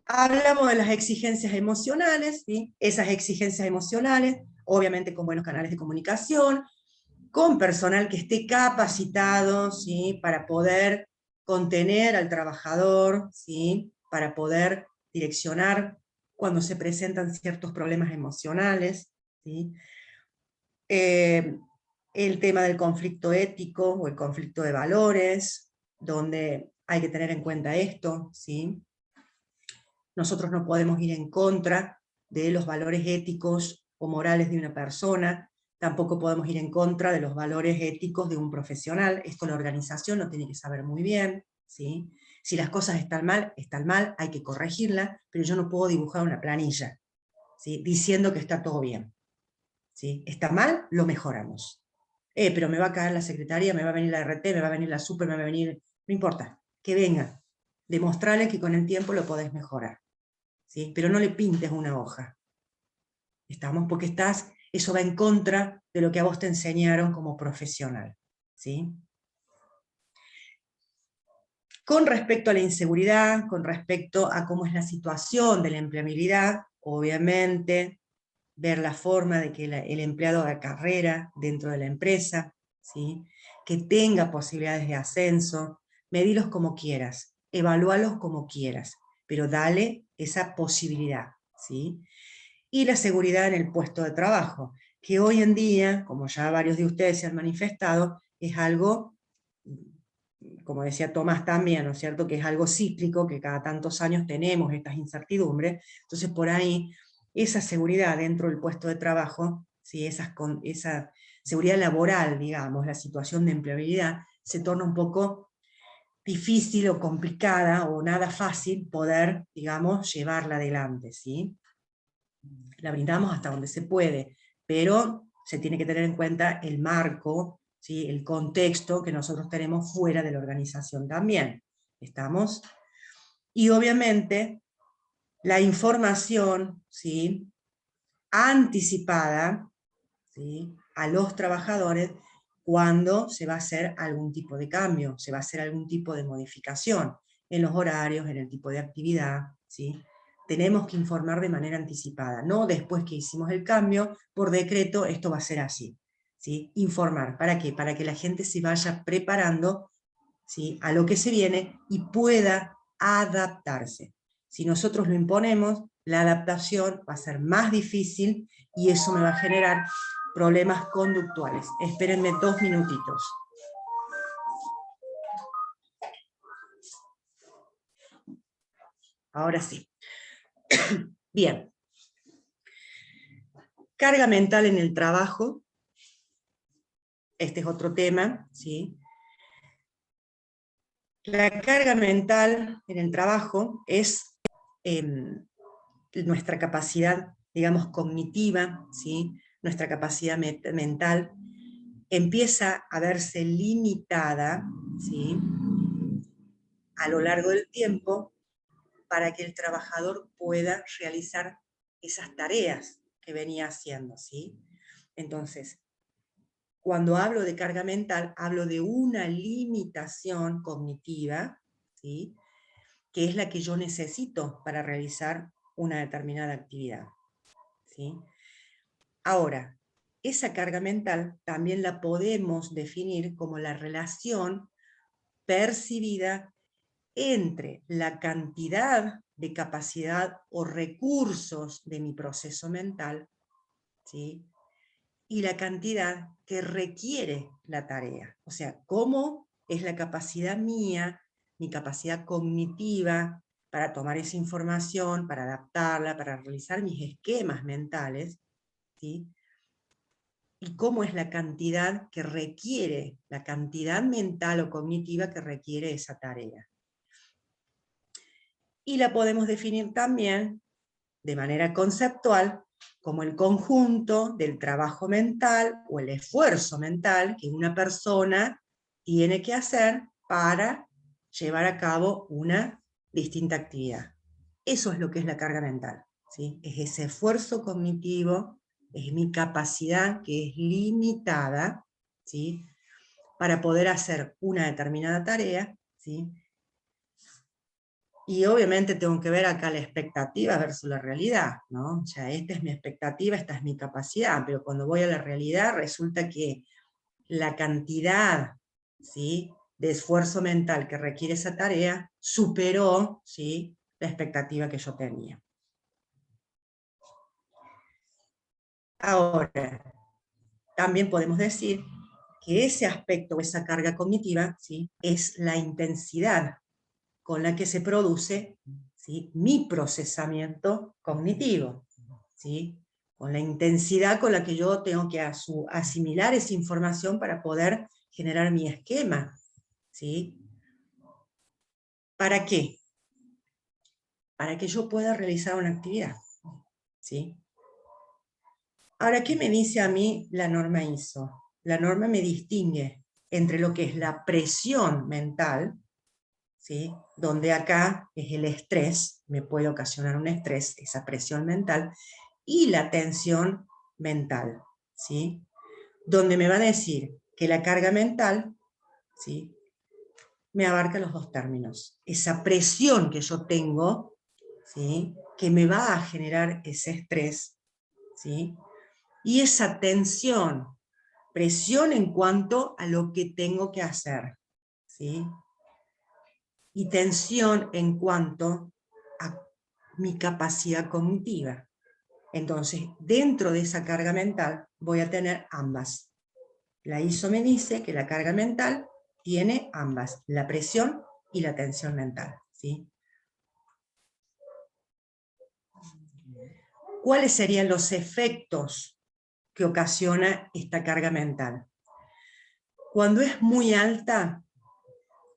Hablamos de las exigencias emocionales, ¿sí? Esas exigencias emocionales, obviamente con buenos canales de comunicación, con personal que esté capacitado, ¿sí? Para poder contener al trabajador, ¿sí? Para poder direccionar cuando se presentan ciertos problemas emocionales, ¿sí? El tema del conflicto ético o el conflicto de valores, donde hay que tener en cuenta esto, ¿sí? Nosotros no podemos ir en contra de los valores éticos o morales de una persona, tampoco podemos ir en contra de los valores éticos de un profesional. Esto la organización lo tiene que saber muy bien, ¿sí? Si las cosas están mal, hay que corregirlas, pero yo no puedo dibujar una planilla, ¿sí? Diciendo que está todo bien, ¿sí? Está mal, lo mejoramos. Pero me va a caer la secretaría, me va a venir la RT, me va a venir la super, me va a venir... No importa, que venga. Demostrarle que con el tiempo lo podés mejorar, ¿sí? Pero no le pintes una hoja. ¿Estamos? Porque eso va en contra de lo que a vos te enseñaron como profesional, ¿sí? Con respecto a la inseguridad, con respecto a cómo es la situación de la empleabilidad, obviamente, ver la forma de que el empleado haga carrera dentro de la empresa, ¿sí? Que tenga posibilidades de ascenso, medilos como quieras, evalúalos como quieras, pero dale esa posibilidad, ¿sí? Y la seguridad en el puesto de trabajo, que hoy en día, como ya varios de ustedes se han manifestado, es algo, como decía Tomás también, ¿no es cierto?, que es algo cíclico, que cada tantos años tenemos estas incertidumbres, entonces por ahí esa seguridad dentro del puesto de trabajo, ¿sí? esa seguridad laboral, digamos, la situación de empleabilidad, se torna un poco difícil o complicada o nada fácil poder, digamos, llevarla adelante, ¿sí? La brindamos hasta donde se puede, pero se tiene que tener en cuenta el marco, ¿sí? El contexto que nosotros tenemos fuera de la organización también. ¿Estamos? Y obviamente la información, ¿sí? Anticipada, ¿sí? A los trabajadores cuando se va a hacer algún tipo de cambio, se va a hacer algún tipo de modificación en los horarios, en el tipo de actividad, ¿sí? Tenemos que informar de manera anticipada, no después que hicimos el cambio, por decreto esto va a ser así, ¿sí? Informar, ¿para qué? Para que la gente se vaya preparando, ¿sí?, a lo que se viene y pueda adaptarse. Si nosotros lo imponemos, la adaptación va a ser más difícil y eso me va a generar problemas conductuales. Espérenme 2 minutitos. Ahora sí. Bien. Carga mental en el trabajo. Este es otro tema, ¿sí? La carga mental en el trabajo es nuestra capacidad, digamos, cognitiva, ¿sí? Nuestra capacidad mental empieza a verse limitada, ¿sí?, a lo largo del tiempo, para que el trabajador pueda realizar esas tareas que venía haciendo, ¿sí? Entonces, cuando hablo de carga mental, hablo de una limitación cognitiva, ¿sí?, que es la que yo necesito para realizar una determinada actividad, ¿sí? Ahora, esa carga mental también la podemos definir como la relación percibida entre la cantidad de capacidad o recursos de mi proceso mental, ¿sí?, y la cantidad que requiere la tarea. O sea, cómo es la capacidad mía, mi capacidad cognitiva para tomar esa información, para adaptarla, para realizar mis esquemas mentales, ¿sí?, y cómo es la cantidad que requiere, la cantidad mental o cognitiva que requiere esa tarea. Y la podemos definir también de manera conceptual como el conjunto del trabajo mental o el esfuerzo mental que una persona tiene que hacer para llevar a cabo una distinta actividad. Eso es lo que es la carga mental, ¿sí? Es ese esfuerzo cognitivo, es mi capacidad que es limitada, ¿sí?, para poder hacer una determinada tarea, ¿sí? Y obviamente tengo que ver acá la expectativa versus la realidad, ¿no? O sea, esta es mi expectativa, esta es mi capacidad, pero cuando voy a la realidad resulta que la cantidad, ¿sí?, de esfuerzo mental que requiere esa tarea superó, ¿sí?, la expectativa que yo tenía. Ahora, también podemos decir que ese aspecto, esa carga cognitiva, ¿sí?, es la intensidad con la que se produce, ¿sí?, mi procesamiento cognitivo, ¿sí?, con la intensidad con la que yo tengo que asimilar esa información para poder generar mi esquema, ¿sí? ¿Para qué? Para que yo pueda realizar una actividad, ¿sí? Ahora, ¿qué me dice a mí la norma ISO? La norma me distingue entre lo que es la presión mental, ¿sí?, donde acá es el estrés, me puede ocasionar un estrés, esa presión mental, y la tensión mental, ¿sí?, donde me va a decir que la carga mental, ¿sí?, me abarca los dos términos. Esa presión que yo tengo, ¿sí?, que me va a generar ese estrés, ¿sí?, y esa tensión, presión en cuanto a lo que tengo que hacer, ¿sí?, y tensión en cuanto a mi capacidad cognitiva. Entonces, dentro de esa carga mental voy a tener ambas. La ISO me dice que la carga mental tiene ambas, la presión y la tensión mental, ¿sí? ¿Cuáles serían los efectos que ocasiona esta carga mental? Cuando es muy alta,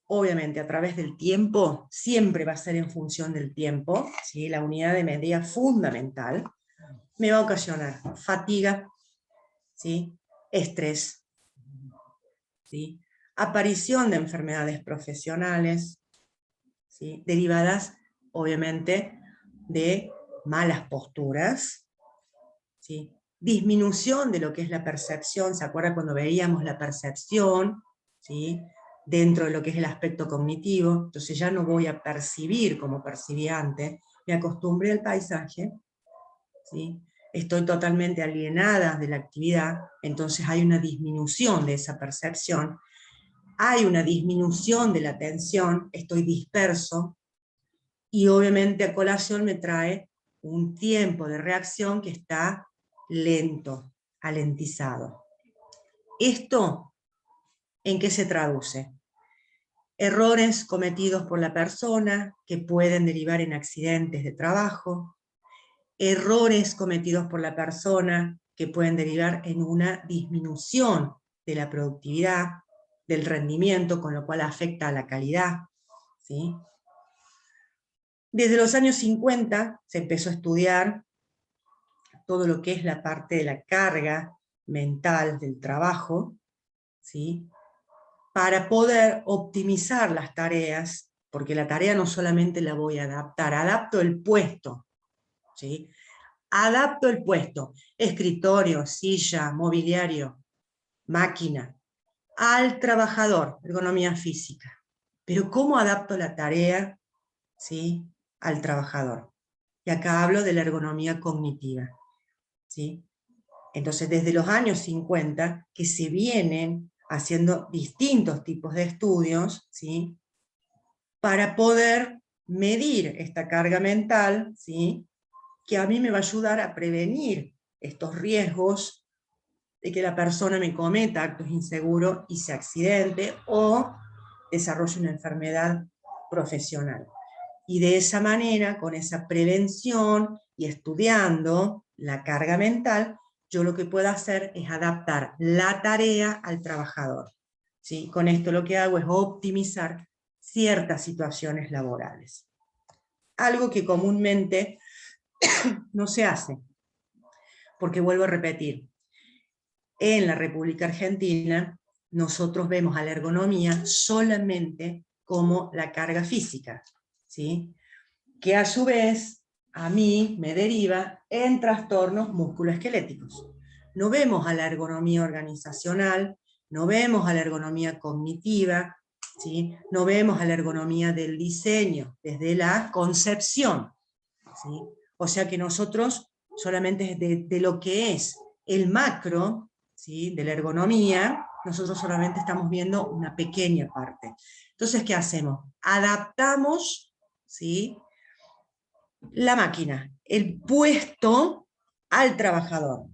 obviamente a través del tiempo, siempre va a ser en función del tiempo, ¿sí?, la unidad de medida fundamental, me va a ocasionar fatiga, ¿sí?, estrés, ¿sí?, aparición de enfermedades profesionales, ¿sí?, derivadas obviamente de malas posturas, ¿sí?, disminución de lo que es la percepción. ¿Se acuerdan cuando veíamos la percepción? ¿Sí? Dentro de lo que es el aspecto cognitivo. Entonces ya no voy a percibir como percibía antes, me acostumbré al paisaje, ¿sí? Estoy totalmente alienada de la actividad, entonces hay una disminución de esa percepción, hay una disminución de la atención, estoy disperso, y obviamente a colación me trae un tiempo de reacción que está lento, alentizado. ¿Esto en qué se traduce? Errores cometidos por la persona que pueden derivar en accidentes de trabajo, errores cometidos por la persona que pueden derivar en una disminución de la productividad, del rendimiento, con lo cual afecta a la calidad, ¿sí? Desde los años 50 se empezó a estudiar todo lo que es la parte de la carga mental del trabajo, ¿sí? Para poder optimizar las tareas, porque la tarea no solamente la voy a adaptar, adapto el puesto, ¿sí? Adapto el puesto, escritorio, silla, mobiliario, máquina, al trabajador, ergonomía física. Pero ¿cómo adapto la tarea, ¿sí?, al trabajador? Y acá hablo de la ergonomía cognitiva, ¿sí? Entonces, desde los años 50, que se vienen haciendo distintos tipos de estudios, ¿sí?, para poder medir esta carga mental, ¿sí?, que a mí me va a ayudar a prevenir estos riesgos de que la persona me cometa actos inseguros y se accidente o desarrolle una enfermedad profesional. Y de esa manera, con esa prevención y estudiando la carga mental, yo lo que puedo hacer es adaptar la tarea al trabajador, ¿sí? Con esto lo que hago es optimizar ciertas situaciones laborales. Algo que comúnmente no se hace, porque vuelvo a repetir, en la República Argentina nosotros vemos a la ergonomía solamente como la carga física, ¿sí?, que a su vez a mí me deriva en trastornos musculoesqueléticos. No vemos a la ergonomía organizacional, no vemos a la ergonomía cognitiva, ¿sí?, no vemos a la ergonomía del diseño, desde la concepción, ¿sí? O sea que nosotros solamente de lo que es el macro, ¿sí?, de la ergonomía, nosotros solamente estamos viendo una pequeña parte. Entonces, ¿qué hacemos? Adaptamos, ¿sí?, la máquina, el puesto al trabajador.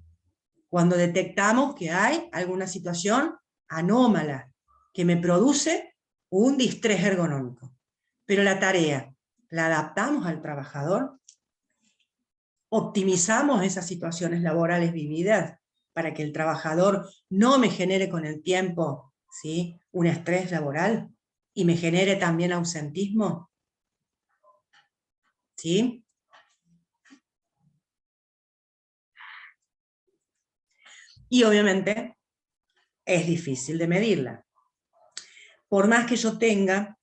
Cuando detectamos que hay alguna situación anómala que me produce un distrés ergonómico. Pero la tarea, ¿la adaptamos al trabajador? ¿Optimizamos esas situaciones laborales vividas para que el trabajador no me genere con el tiempo, ¿sí?, un estrés laboral y me genere también ausentismo? ¿Sí? Y obviamente es difícil de medirla. Por más que yo tenga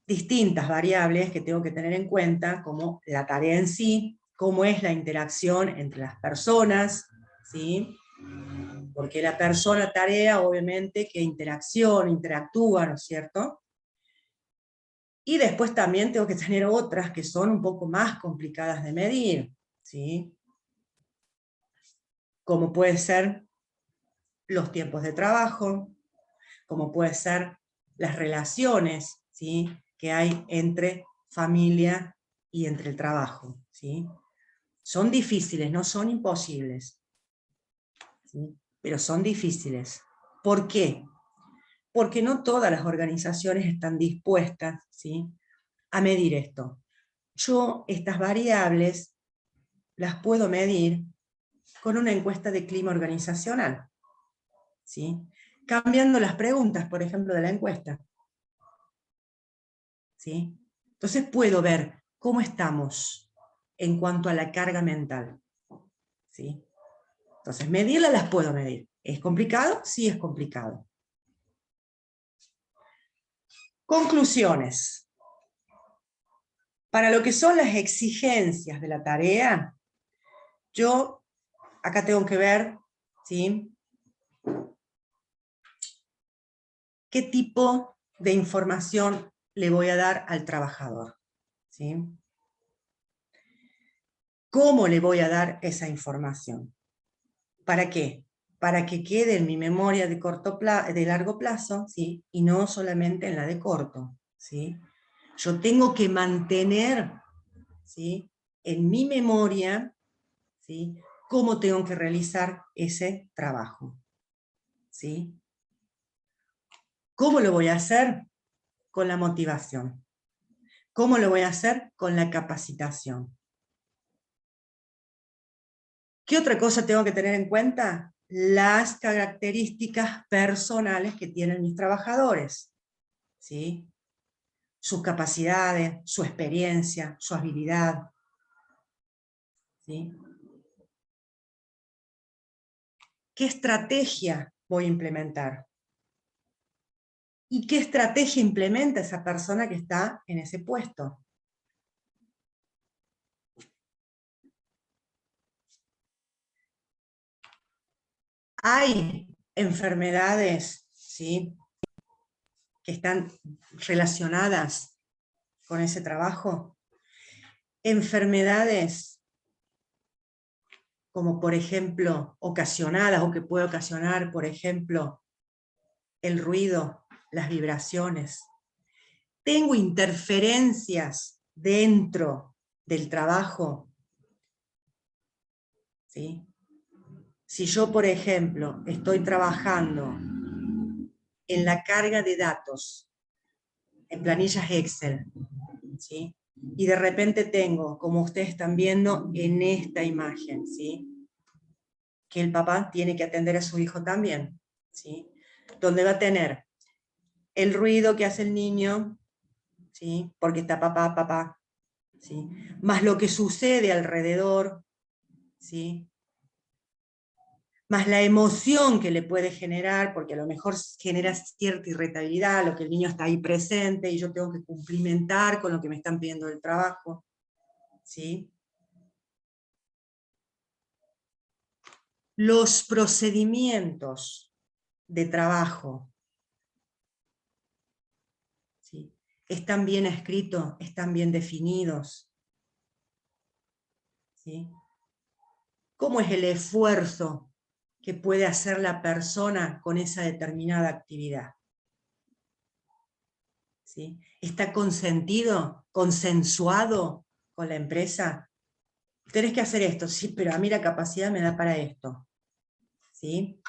distintas variables que tengo que tener en cuenta, como la tarea en sí, cómo es la interacción entre las personas, ¿sí?, porque la persona-tarea obviamente que interactúa, ¿no es cierto? Y después también tengo que tener otras que son un poco más complicadas de medir, ¿sí?, como puede ser los tiempos de trabajo, como puede ser las relaciones, ¿sí?, que hay entre familia y entre el trabajo, ¿sí? Son difíciles, no son imposibles, ¿sí?, pero son difíciles. ¿Por qué? Porque no todas las organizaciones están dispuestas, ¿sí?, a medir esto. Yo estas variables las puedo medir con una encuesta de clima organizacional, ¿sí?, cambiando las preguntas, por ejemplo, de la encuesta, ¿sí? Entonces puedo ver cómo estamos en cuanto a la carga mental, ¿sí? Entonces, medirla las puedo medir. ¿Es complicado? Sí, es complicado. Conclusiones. Para lo que son las exigencias de la tarea, yo acá tengo que ver, ¿sí?, qué tipo de información le voy a dar al trabajador, ¿sí? ¿Cómo le voy a dar esa información? ¿Para qué? Para que quede en mi memoria de largo plazo, ¿sí?, y no solamente en la de corto, ¿sí? Yo tengo que mantener, ¿sí?, en mi memoria, ¿sí?, cómo tengo que realizar ese trabajo, ¿sí? ¿Cómo lo voy a hacer? Con la motivación. ¿Cómo lo voy a hacer? Con la capacitación. ¿Qué otra cosa tengo que tener en cuenta? Las características personales que tienen mis trabajadores, ¿sí? Sus capacidades, su experiencia, su habilidad, ¿sí? ¿Qué estrategia voy a implementar? ¿Y qué estrategia implementa esa persona que está en ese puesto? Hay enfermedades, ¿sí?, que están relacionadas con ese trabajo. Enfermedades como, por ejemplo, ocasionadas o que puede ocasionar, por ejemplo, el ruido, las vibraciones. Tengo interferencias dentro del trabajo, ¿sí? Si yo, por ejemplo, estoy trabajando en la carga de datos, en planillas Excel, ¿sí?, y de repente tengo, como ustedes están viendo en esta imagen, ¿sí?, que el papá tiene que atender a su hijo también, ¿sí?, donde va a tener el ruido que hace el niño, ¿sí?, porque está papá, ¿sí?, más lo que sucede alrededor, ¿sí?, más la emoción que le puede generar, porque a lo mejor genera cierta irritabilidad, lo que el niño está ahí presente, y yo tengo que cumplimentar con lo que me están pidiendo del trabajo, ¿sí? Los procedimientos de trabajo, ¿sí?, están bien escritos, están bien definidos, ¿sí? ¿Cómo es el esfuerzo que puede hacer la persona con esa determinada actividad? ¿Sí? ¿Está consentido, consensuado con la empresa? Tenés que hacer esto, sí, pero a mí la capacidad me da para esto, ¿sí?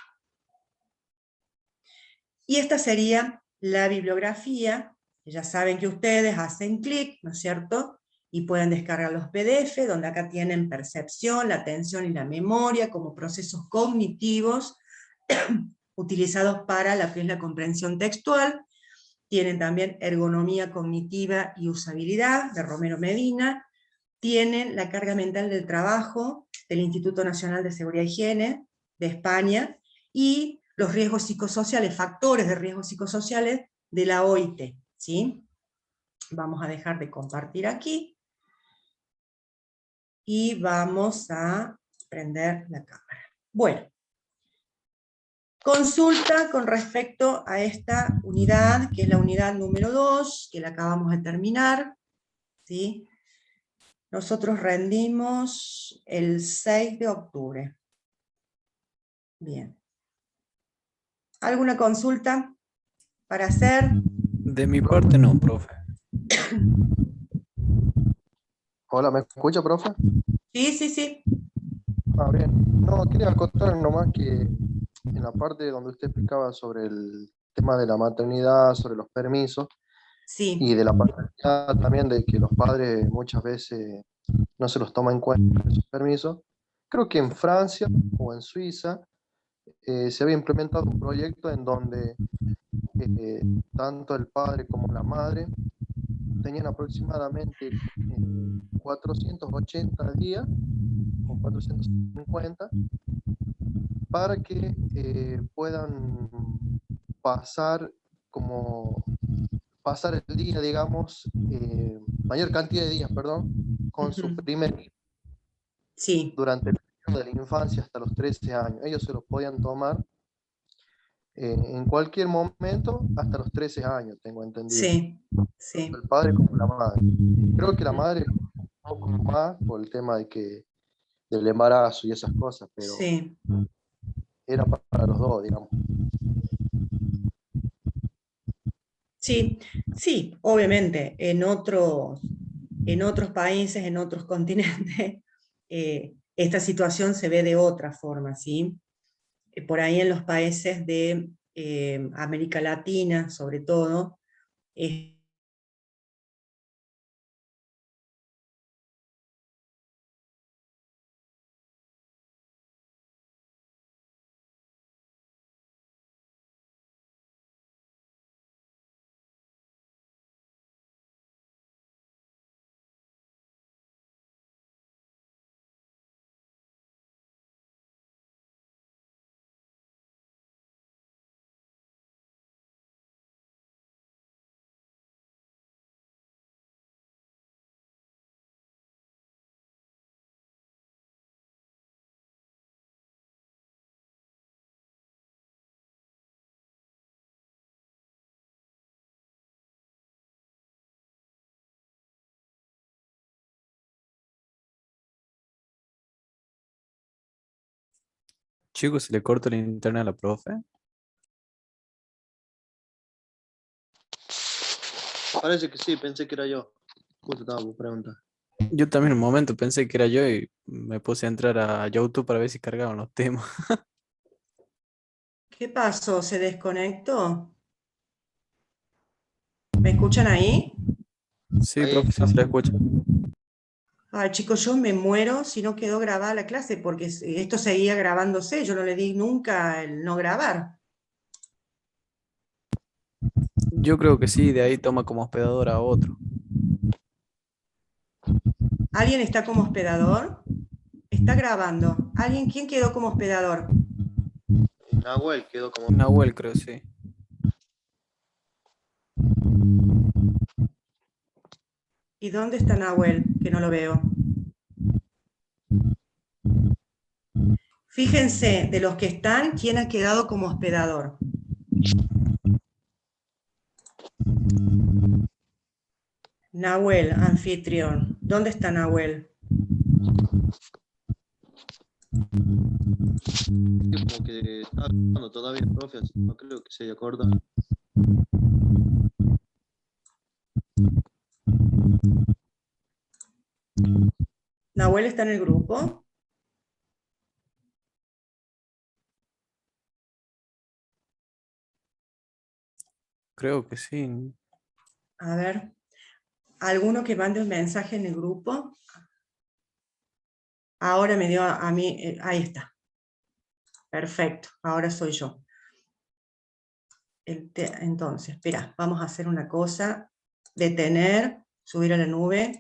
Y esta sería la bibliografía. Ya saben que ustedes hacen clic, ¿no es cierto?, y pueden descargar los PDF, donde acá tienen percepción, la atención y la memoria como procesos cognitivos utilizados para lo que es la comprensión textual. Tienen también ergonomía cognitiva y usabilidad, de Romero Medina. Tienen la carga mental del trabajo, del Instituto Nacional de Seguridad e Higiene, de España, y los riesgos psicosociales, factores de riesgos psicosociales, de la OIT, ¿sí? Vamos a dejar de compartir aquí, y vamos a prender la cámara. Bueno, consulta con respecto a esta unidad, que es la unidad número 2, que la acabamos de terminar, ¿sí? Nosotros rendimos el 6 de octubre. Bien. ¿Alguna consulta para hacer? De mi parte no, profe. Hola, ¿me escucha, profe? Sí, sí, sí. Ah, bien. No, quería acotar nomás que en la parte donde usted explicaba sobre el tema de la maternidad, sobre los permisos, Sí. y de la paternidad también, de que los padres muchas veces no se los toma en cuenta esos permisos. Creo que en Francia o en Suiza se había implementado un proyecto en donde tanto el padre como la madre tenían aproximadamente 480 días o 450 para que puedan pasar como pasar el día, digamos, mayor cantidad de días, perdón, con su Ujú. primer hijo Sí. durante el año. de la infancia hasta los 13 años. Ellos se los podían tomar en cualquier momento hasta los 13 años, tengo entendido. Sí, sí. Tanto el padre como la madre. Creo que la madre un poco más por el tema del embarazo y esas cosas, pero Sí. era para los dos, digamos. Sí, sí, obviamente, en otros países, en otros continentes, esta situación se ve de otra forma, ¿sí? Por ahí en los países de América Latina, sobre todo, Chicos, ¿se le corta el internet a la profe? Parece que sí, pensé que era yo. Justo estaba por preguntar. Yo también en un momento pensé que era yo y me puse a entrar a YouTube para ver si cargaban los temas. ¿qué pasó? ¿Se desconectó? ¿Me escuchan ahí? Sí, Ahí profe, sí se la escucha. Ay, chicos, yo me muero si no quedó grabada la clase, porque esto seguía grabándose, yo no le di nunca el no grabar. Yo creo que sí, de ahí toma como hospedador a otro. ¿Alguien está como hospedador? Está grabando. ¿Alguien? ¿Quién quedó como hospedador? Nahuel quedó como... Nahuel, creo, sí. ¿Y dónde está Nahuel? Que no lo veo. Fíjense, de los que están, ¿quién ha quedado como hospedador? Nahuel, anfitrión. ¿Dónde está Nahuel? Como que está hablando todavía, profe, así que no creo que se haya acordado. ¿Nahuel está en el grupo? Creo que sí. A ver, ¿alguno que mande un mensaje en el grupo? Ahora me dio a mí, ahí está. Perfecto, ahora soy yo. Entonces, espera, vamos a hacer una cosa, detener, subir a la nube.